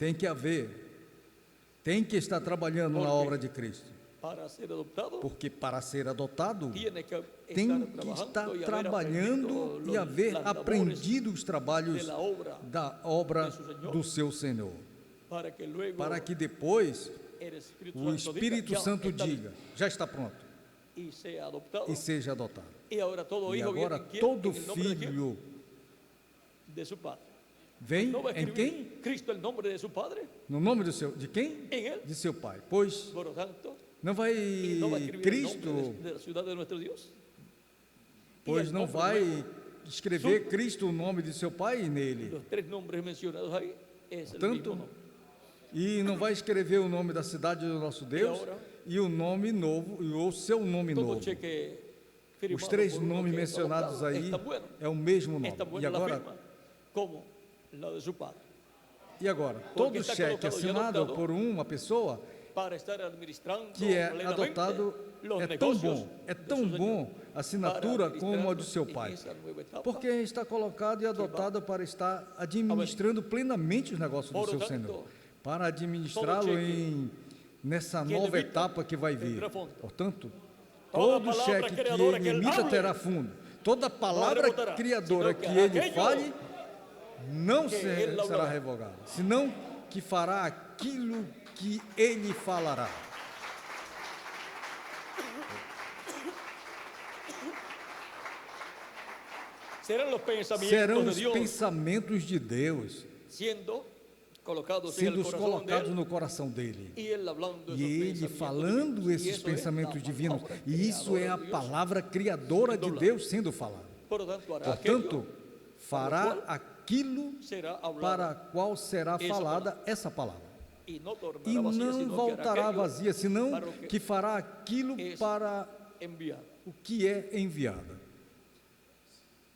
tem que estar trabalhando na obra de Cristo. Para ser adoptado, Porque para ser adotado, tiene que tem estar que trabajando estar y haber trabalhando aprendido e haver las labores aprendido os trabalhos de la obra da obra de su Senhor. do seu Senhor. para que luego Para que depois el Espíritu o Santo Espírito diga, "Ya Santo está diga, já está pronto, listo", y sea adoptado. e seja adotado. Y ahora todo E hijo agora viene en quién? todo En el nombre de quién? filho De su padre. vem ¿No va a em escribir quem? Cristo el nombre de su padre? No nome de quem? En él. De seu pai. Pois Por lo tanto, não vai y no va a escribir el Cristo, nombre de la ciudad de nuestro Dios. Y pois el não nombre vai nuevo, escrever Cristo o nome de seu pai nele. los tres nombres mencionados ahí es el Tanto, mismo nombre. e não vai escrever o nome da cidade do nosso Deus agora, e o nome novo, e o seu nome Todo novo. cheque Os firmado três por uno nomes que es mencionados adoptado aí está bueno. é o mesmo nome. Esta E buena la agora, firma como la de su padre. todo está cheque colocado e assinado adotado por uma pessoa Para estar administrando que é plenamente adotado los é tão negocios bom, de su Señor, a assinatura para como a do administrarnos seu en pai. esa nueva etapa. Porque está colocado e adotado para estar administrando plenamente os negócios do Por seu tanto, Senhor, para administrá-lo todo cheque nessa que nova ele emita etapa que vai vir. terá fundo. Portanto, Toda todo palavra cheque que criadora ele que ele emita hable, terá fundo. Toda palavra rebotará, criadora sino que que ele aquello fale não que será ele hablará. revogada, senão que fará aquilo que ele falará. Serán los pensamientos Serão de os Dios pensamentos de Deus siendo colocados en sendo el corazón de colocados él, no coração dele. y él hablando E esos ele pensamientos falando divinos. Y esses eso es pensamentos la divinos. palabra E isso é a creadora de Dios. palavra criadora de Sendo Deus sendo falada. Por lo tanto, hará Portanto, aquello fará para o qual aquilo será hablado para a qual será essa falada essa palavra. y no tornará E vacía, não sino que hará voltará aquello vazia, senão para o que que fará aquilo es para enviado. o que é enviado.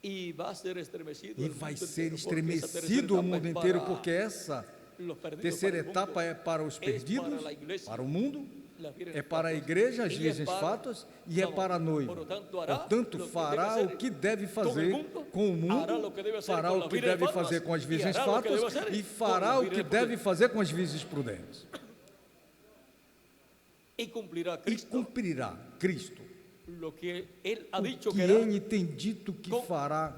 Y va a ser estremecido E el vai mundo ser entero, porque esa tercera estremecido o etapa mundo es inteiro, para porque essa los perdidos, terceira para el etapa mundo, é para os es perdidos, para la iglesia, para o mundo, las virgens é para a papas, igreja, as y es virgens para fatas, e é la para a noiva. Portanto, hará Portanto, lo que fará deve o hacer que deve com o fazer mundo, com o hará mundo, lo que deve hacer fará com o las que virgens deve fatas, fazer com as e virgens hará lo que fatas, deve hacer e com fará las o que virgens deve prudentes. fazer com as virgens prudentes. Y cumplirá E Cristo cumprirá Cristo lo que él ha o dicho que que hará ele tem dito que com fará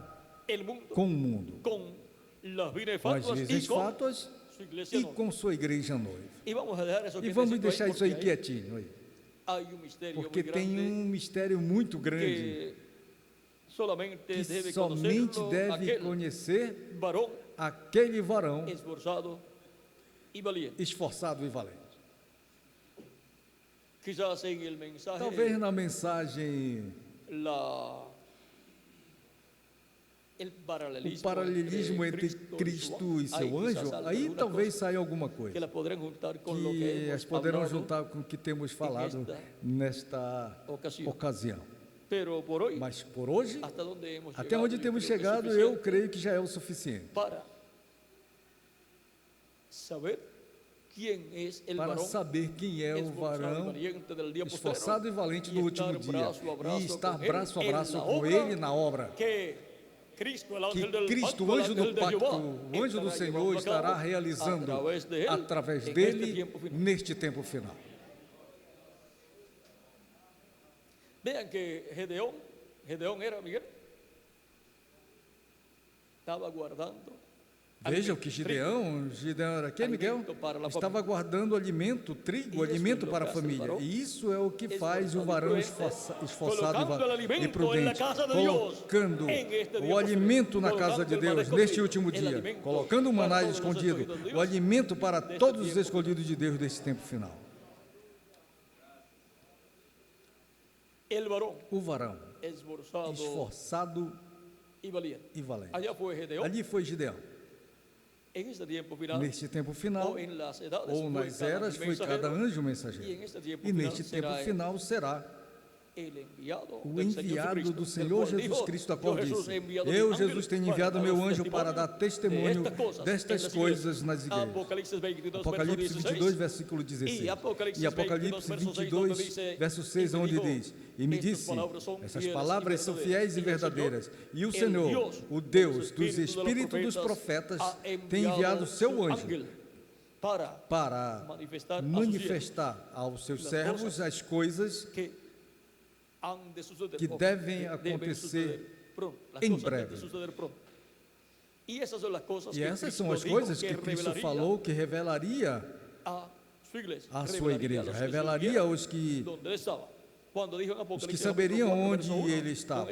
el mundo, com o mundo, con las virgens com as fatuas virgens y con fatas su iglesia e novia. com sua igreja noiva. Y vamos a dejar eso E vamos quietecito deixar ahí, isso aí porque quietinho aí, hay un misterio porque muy tem grande um mistério muito grande que solamente que debe somente conocerlo deve aquel conhecer varón aquele varão esforzado y valiente. esforçado e valente. Quizás en el mensaje Talvez na mensagem el o paralelismo entre Cristo e seu anjo, aí talvez saia alguma que coisa la podrán juntar con lo que que hemos as poderão hablado, juntar com o que temos falado esta nesta ocasião. ocasião. Pero por hoy, Mas por hoje, hasta donde hemos até llegado, onde yo temos creo que es chegado, eu suficiente creio que já é o suficiente para saber quién es el para varón saber quem é o esforzado y varão valiente del día esforçado e valente do y último estar dia braço a braço e estar com ele braço a en braço la com obra ele na obra. que Cristo, el Que ángel del Cristo, pacto, o el anjo ángel do de pacto, Jehová, o anjo do estará Senhor llevando a estará cabo realizando através de él, através en dele este tiempo final. neste tempo final. Vean que Gedeón era Miguel, estaba guardando Vejam que Gideão era quem, Miguel? alimento para a Estava família. guardando alimento, trigo, E isso alimento é o para a que faz o família. varão E isso é o que faz o esforçado e varão prudente, esforçado colocando o e alimento prudente, na casa de Deus, colocando em este dia o alimento na colocando casa de o maná Deus neste escondido, último o dia, alimento colocando o maná para todos os escondido, escolhidos de o Deus, alimento para neste todos os tempo escolhidos de Deus desse tempo final. el varón O varão esforzado esforçado y valiente. e valente. Allá fue Gedeón Ali foi Gideão. en este tiempo final, Neste tempo final, o en las edades, ou fue nas cada eras, foi mensajero, cada anjo y en mensageiro. este tiempo E final neste tempo será final será o enviado do Senhor Jesus Cristo, a qual disse: eu, Jesus, tenho enviado meu anjo para dar testemunho destas coisas nas igrejas. Apocalipse 22, versículo 16. E Apocalipse 22, verso 6, onde diz: e me disse, essas palavras são fiéis e verdadeiras, e o Senhor, o Deus dos espíritos dos profetas, tem enviado seu anjo para manifestar aos seus servos as coisas que devem acontecer em breve. E essas são as coisas que Cristo falou que revelaria à sua igreja, revelaria aos que saberiam onde ele estava.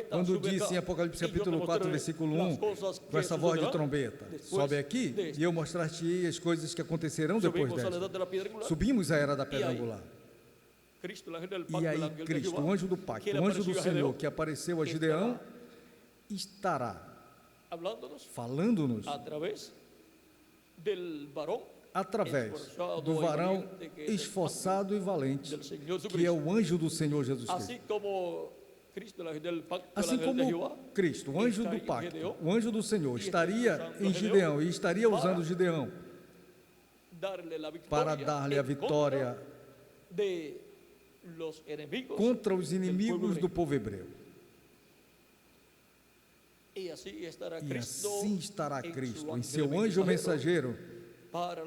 Quando disse em Apocalipse capítulo 4, versículo 1, com essa voz de trombeta: sobe aqui e eu mostrar-te as coisas que acontecerão depois desta. Subimos à era da pedra angular. E aí Cristo, o anjo do pacto, o anjo do Senhor, que apareceu a Gideão, estará falando-nos através do varão esforçado e valente, que é o anjo do Senhor Jesus Cristo. Assim como Cristo, o anjo do pacto, o anjo do Senhor, estaria em Gideão e estaria usando Gideão para dar-lhe a vitória contra os inimigos do povo hebreu. E assim estará Cristo em seu anjo mensageiro para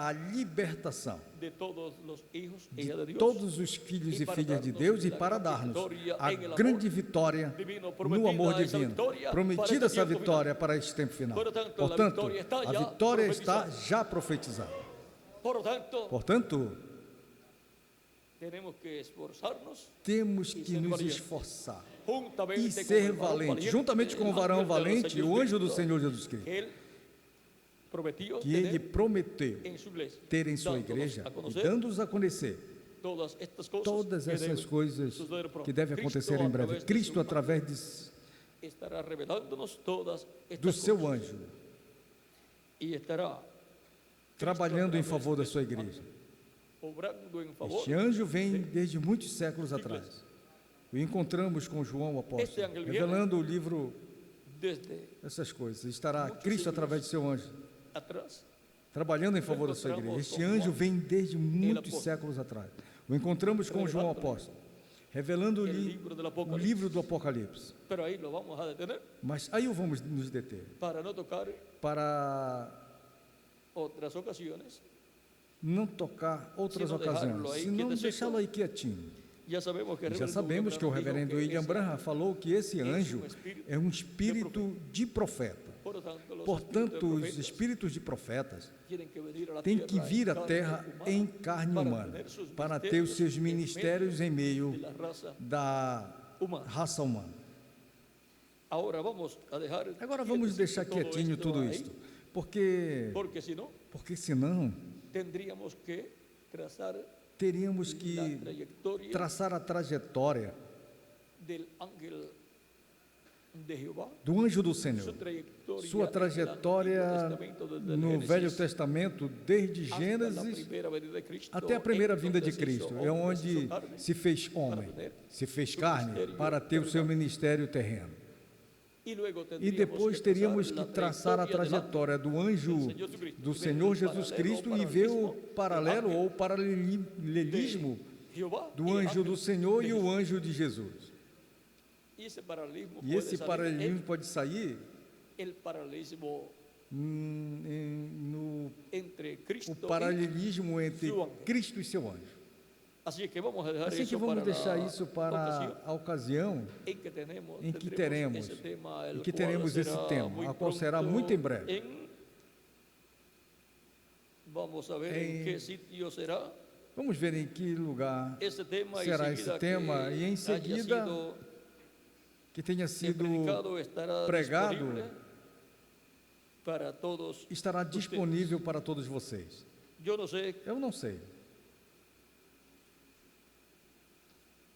a libertação de todos os filhos e filhas de Deus, e para dar-nos a grande vitória no amor divino, prometida essa vitória para este tempo final. Portanto, a vitória está já profetizada. Portanto, temos que nos esforçar e ser valentes, juntamente com o varão valente, o anjo do Senhor Jesus Cristo, que ele prometeu ter em sua igreja, e dando-nos a conhecer todas essas coisas que devem acontecer em breve. Cristo, através do seu anjo, trabalhando em favor da sua igreja. Este anjo vem desde muitos séculos atrás. O encontramos com João, o apóstolo, revelando o livro, essas coisas. Estará Cristo através de seu anjo, trabalhando em favor da sua igreja. Este anjo vem desde muitos séculos atrás. O encontramos com João, o apóstolo, revelando-lhe o livro do Apocalipse. Mas aí vamos nos deter, para não tocar outras ocasiões, senão deixá-lo aí quietinho. Já sabemos que o reverendo William Branham falou que esse anjo é um espírito de profeta. Portanto, os espíritos de profetas têm que vir à terra em carne humana, para ter os seus ministérios em meio da raça humana. Agora vamos deixar quietinho tudo isto, porque senão teríamos que traçar a trajetória do anjo do Senhor, sua trajetória no Velho Testamento, desde Gênesis até a primeira vinda de Cristo, é onde se fez homem, se fez carne, para ter o seu ministério terreno. E depois teríamos que traçar a trajetória do anjo do Senhor Jesus Cristo e ver o paralelo ou paralelismo do anjo do Senhor e o anjo de Jesus. E esse paralelismo pode sair o paralelismo entre Cristo e seu anjo. Assim que vamos deixar isso para a ocasião em que teremos esse tema, a qual será muito em breve. Vamos ver em que lugar será esse tema, e em seguida que tenha sido pregado, estará disponível para todos vocês. Eu não sei.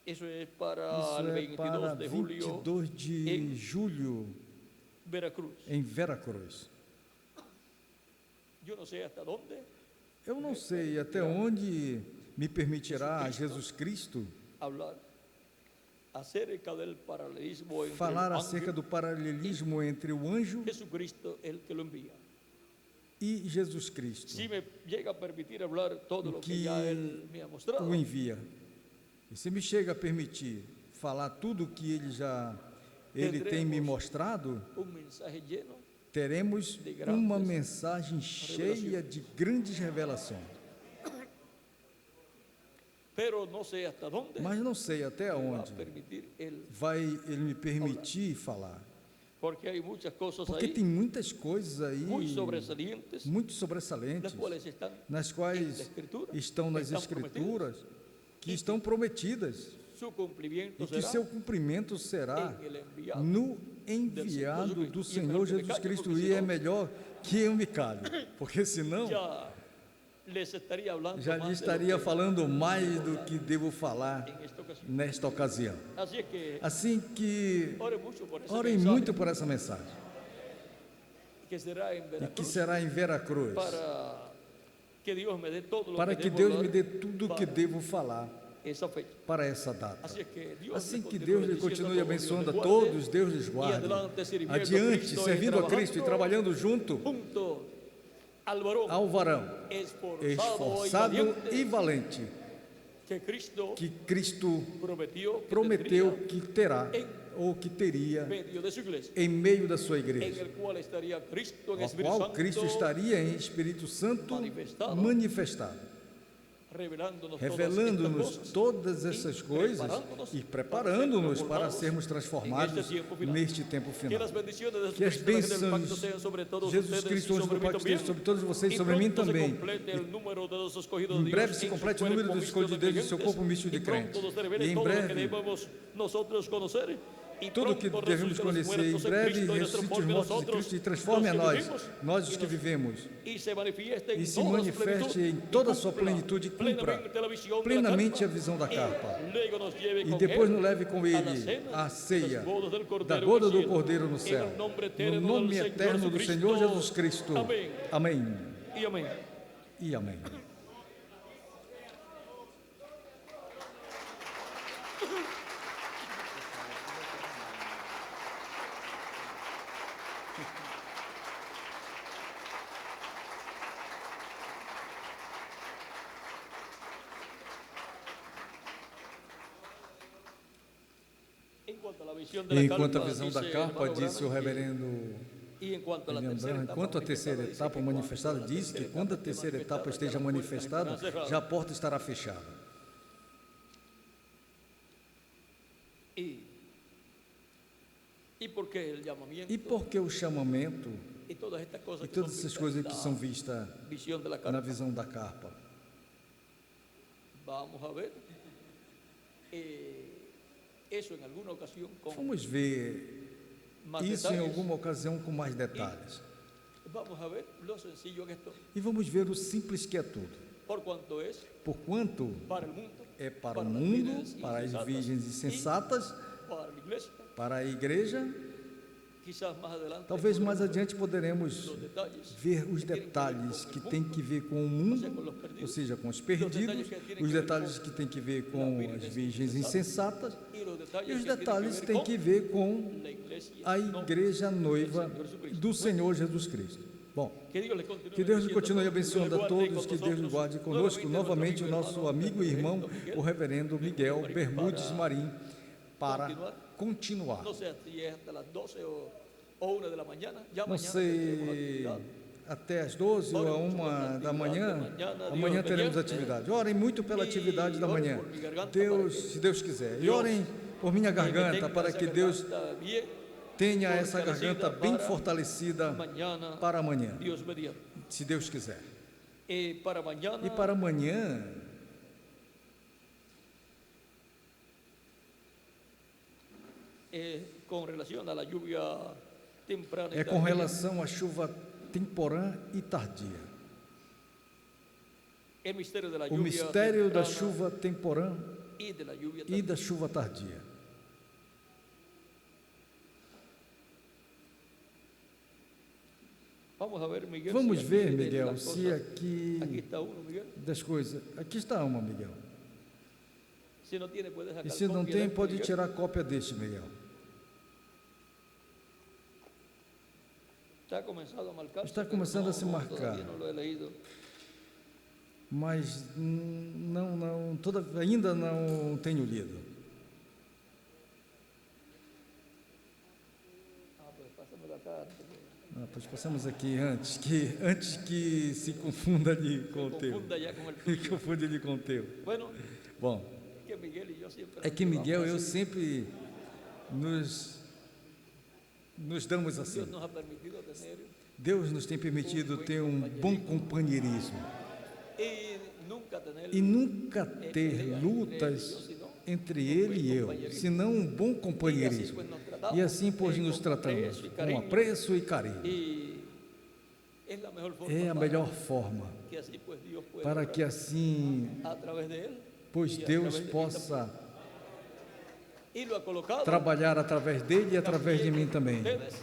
Isso é para 22 de julho, em Veracruz. Eu não sei até onde me permitirá Jesus Cristo falar acerca do paralelismo entre o anjo Jesucristo el que lo envía. e Jesus Cristo, Si me llega a permitir hablar todo lo que que ya él me ha mostrado, o envia. E se me chega a permitir falar tudo que ele tem me mostrado, un mensaje lleno teremos uma mensagem cheia de grandes revelações. pero no sé hasta dónde Mas não sei até me va a onde permitir él, vai ele me permitir falar. porque hay muchas cosas Porque ahí tem muitas coisas aí muy sobresalientes, muito las sobressalentes, cuales están nas en la quais Escritura, estão nas están Escrituras, que E estão prometidas, su cumplimiento e que será seu cumprimento será en el enviado. no enviado do Senhor Jesus Cristo. E é melhor que eu me cale, porque senão Ya les estaría hablando já más lhe de lo estaria que falando mais do que devo falar en esta ocasión. nesta ocasião. Así es que Assim que ore mucho por ese orem mensaje, muito por essa mensagem, que será en e que Veracruz, será em Veracruz, para que Dios me dé todo lo para que que debo Deus me hablar dê tudo o que para devo falar esa fecha. para essa data. Así es que Dios Assim les que continúe Deus lhe bendiciendo continue a todos, abençoando a Dios les guarde, todos, Deus lhes y guarde. adelante sirviendo a Adiante, Cristo y servindo a Cristo e trabajando trabalhando junto junto al varón ao varão, esforzado y esforçado valiente e valente, que Cristo que Cristo prometió prometeu tendría que terá ou que teria en medio de su iglesia, em meio da sua en igreja, el cual estaría Cristo en ao Espíritu qual Cristo Santo, estaria em Espírito Santo manifestado, revelando-nos todas essas coisas e preparando-nos para sermos transformados neste tempo que final. las bendiciones de Que as Jesucristo del bênçãos pacto sean sobre todos Jesus ustedes Cristo, y anjo sobre do mí pacto, también, esteja sobre todos vocês e y sobre mim pronto se também. complete el número de los escogidos Em de breve Dios se en su complete o número cuerpo dos escolhidos de Deus em seu místico corpo místico de y pronto crentes. nos revele E em todo lo que breve, debemos nosotros conocer. Y tudo que pronto devemos resucite los conhecer, em muertos en breve Cristo y nos ressuscite os transforme a mortos em nosotros, Cristo e transforme a los que nós, vivimos, nós os que vivemos, y se manifieste en e se toda su manifeste plenitud, em toda a y sua cumpla plenitude e cumpra plenamente la visión de la plenamente a carpa, visão da carpa. y luego nos lleve E con depois él nos leve com a la ele cena à ceia das bodas del da Cordero boda en el do cielo, Cordeiro no en céu, el nombre no eterno nome del eterno do Senhor Jesus Cristo. Amém Amém y amén. e amém. Enquanto a visão da capa, disse o reverendo William Branham, enquanto a terceira etapa manifestada, diz que quando a terceira etapa esteja manifestada, já a porta estará fechada. E por que o chamamento? E por que o chamamento E todas estas coisas e todas essas coisas que são vistas vistas na visão da carpa? Vamos a ver. Isso em alguma ocasião com Vamos ver mais isso em detalhes. alguma ocasião com mais detalhes. Vamos a ver lo sencillo que esto, E vamos ver o simples que é tudo. por quanto é Porquanto para o mundo, é para o las mundo, virgens para as insensatas virgens insensatas, e para a igreja. para a igreja. Quizás mais adelante, Talvez mais adiante poderemos os detalhes ver os detalhes que têm que ver com o mundo, ou seja, com os perdidos, os detalhes que têm que ver com as virgens insensatas e os e detalhes os que detalhes têm têm que ver com a igreja, a igreja noiva do Senhor Jesus Cristo. Bom, que Deus nos continue abençoando a todos, que Deus nos guarde conosco. Novamente o nosso amigo e irmão, o reverendo Miguel Bermudes Marim, para continuar. Não sei se é até as 12 ou 1 da manhã. Já Não amanhã teremos sei, atividade. até as 12 ou a 1 da manhã, amanhã teremos atividade. Orem muito pela atividade da manhã, se Deus quiser. E orem por minha garganta, para que Deus tenha essa garganta bem fortalecida para amanhã, Deus mediante. se Deus quiser. E para amanhã, E para amanhã, com relação à lluvia temprana, é com relação à chuva temporã e tardia. O mistério da chuva temporã e da chuva tardia. Vamos ver, Miguel, se aqui Aqui está um, Miguel. das coisas. Aqui está uma, Miguel. Si no tiene, puede sacar E se não copia tem, de este, pode Miguel. tirar cópia deste, Miguel. Está comenzando a marcar. Está começando a se marcar. Todavía no lo he leído. Mas ainda não tenho lido. Pues pásame la carta. Pois passamos aqui antes que se confunda ali com o teu. Confunda ya con el Se tuyo. confunde ali com o teu. Bueno, Bom, que Miguel y yo siempre. é que nos Miguel e llevamos eu así. sempre nos damos assim. Dios nos ha permitido tener Deus nos tem permitido ter um bom companheirismo y nunca tener e nunca ter lutas entre ele e eu, senão um bom companheirismo. E assim, pois, nos tratamos com apreço e carinho. y es la mejor forma É a melhor forma que así pues Dios puede para obrar que assim, a través de él pois y a Deus través de mí possa también. Y lo ha colocado trabalhar através dele e através de mim também. ustedes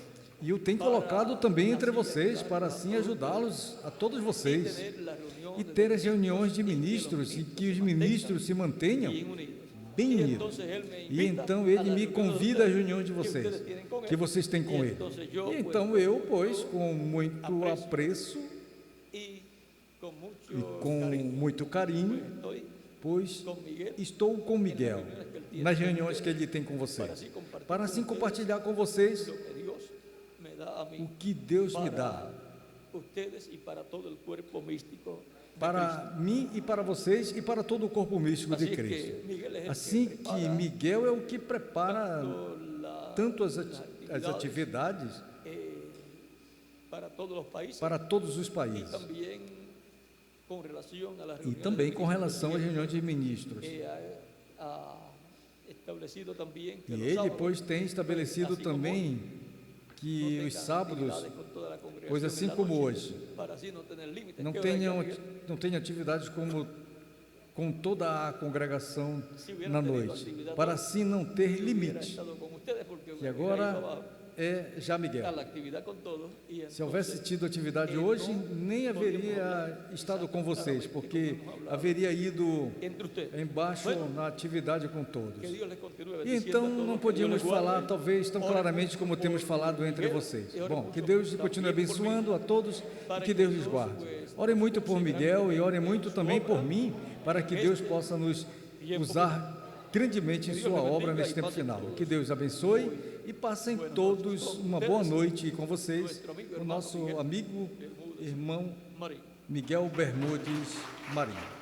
E o tem colocado também entre vocês para assim ajudá-los a todos vocês tener la reunión e de ter as reuniões de ministros e que os ministros se mantenham bien unidos. bem Y unidos. entonces él me E invita então a ele las me reuniones convida às de reuniões de ustedes vocês, que ustedes tienen con que él. vocês têm com Y ele. entonces yo, E então eu, pois, com muito apreço y con mucho e com cariño, muito carinho, estoy pois con Miguel estou com Miguel nas reuniões que ele tem com vocês, para assim compartilhar com vocês lo que Dios me da a mí o que Deus me dá, para ustedes y para todo el cuerpo místico de para mim e para vocês e para todo o corpo místico de Así es que Cristo. Miguel es el Assim que que prepara Miguel é o que prepara tanto as las atividades para todos los países para todos os y países también con relación a las e reuniones também de com relação às ministros, reuniões de ministros. que ha establecido también que E los ele, sábados, pois, tem estabelecido assim como também no que os tengan sábados, actividades con toda la congregación pois en assim la como noche, hoje, para así no tener límites. não ¿Qué hora hay, tenham, Miguel? não tenham atividades como com toda a congregação Si hubiera na tenido noite, actividad para hoy, assim não ter yo hubiera limite. estado con ustedes porque E hubiera ido agora abajo é já a Miguel. la actividad con todos y Se houvesse entonces, tido atividade hoje, nem haveria estado com vocês, porque haveria ido entre ustedes. embaixo na atividade com todos. Que Dios les continúe E bendiciendo então a todos, não que podíamos Dios les guarde. falar talvez tão claramente como temos falado entre vocês. Bom, que Deus continue abençoando a todos e que Deus lhes guarde. Orem muito por Miguel e orem muito também por mim, para que Deus possa nos usar grandemente em sua obra nesse tempo final. Que Deus abençoe e passem todos uma boa noite com vocês, o nosso amigo, irmão Marín. Miguel Bermudes Marinho.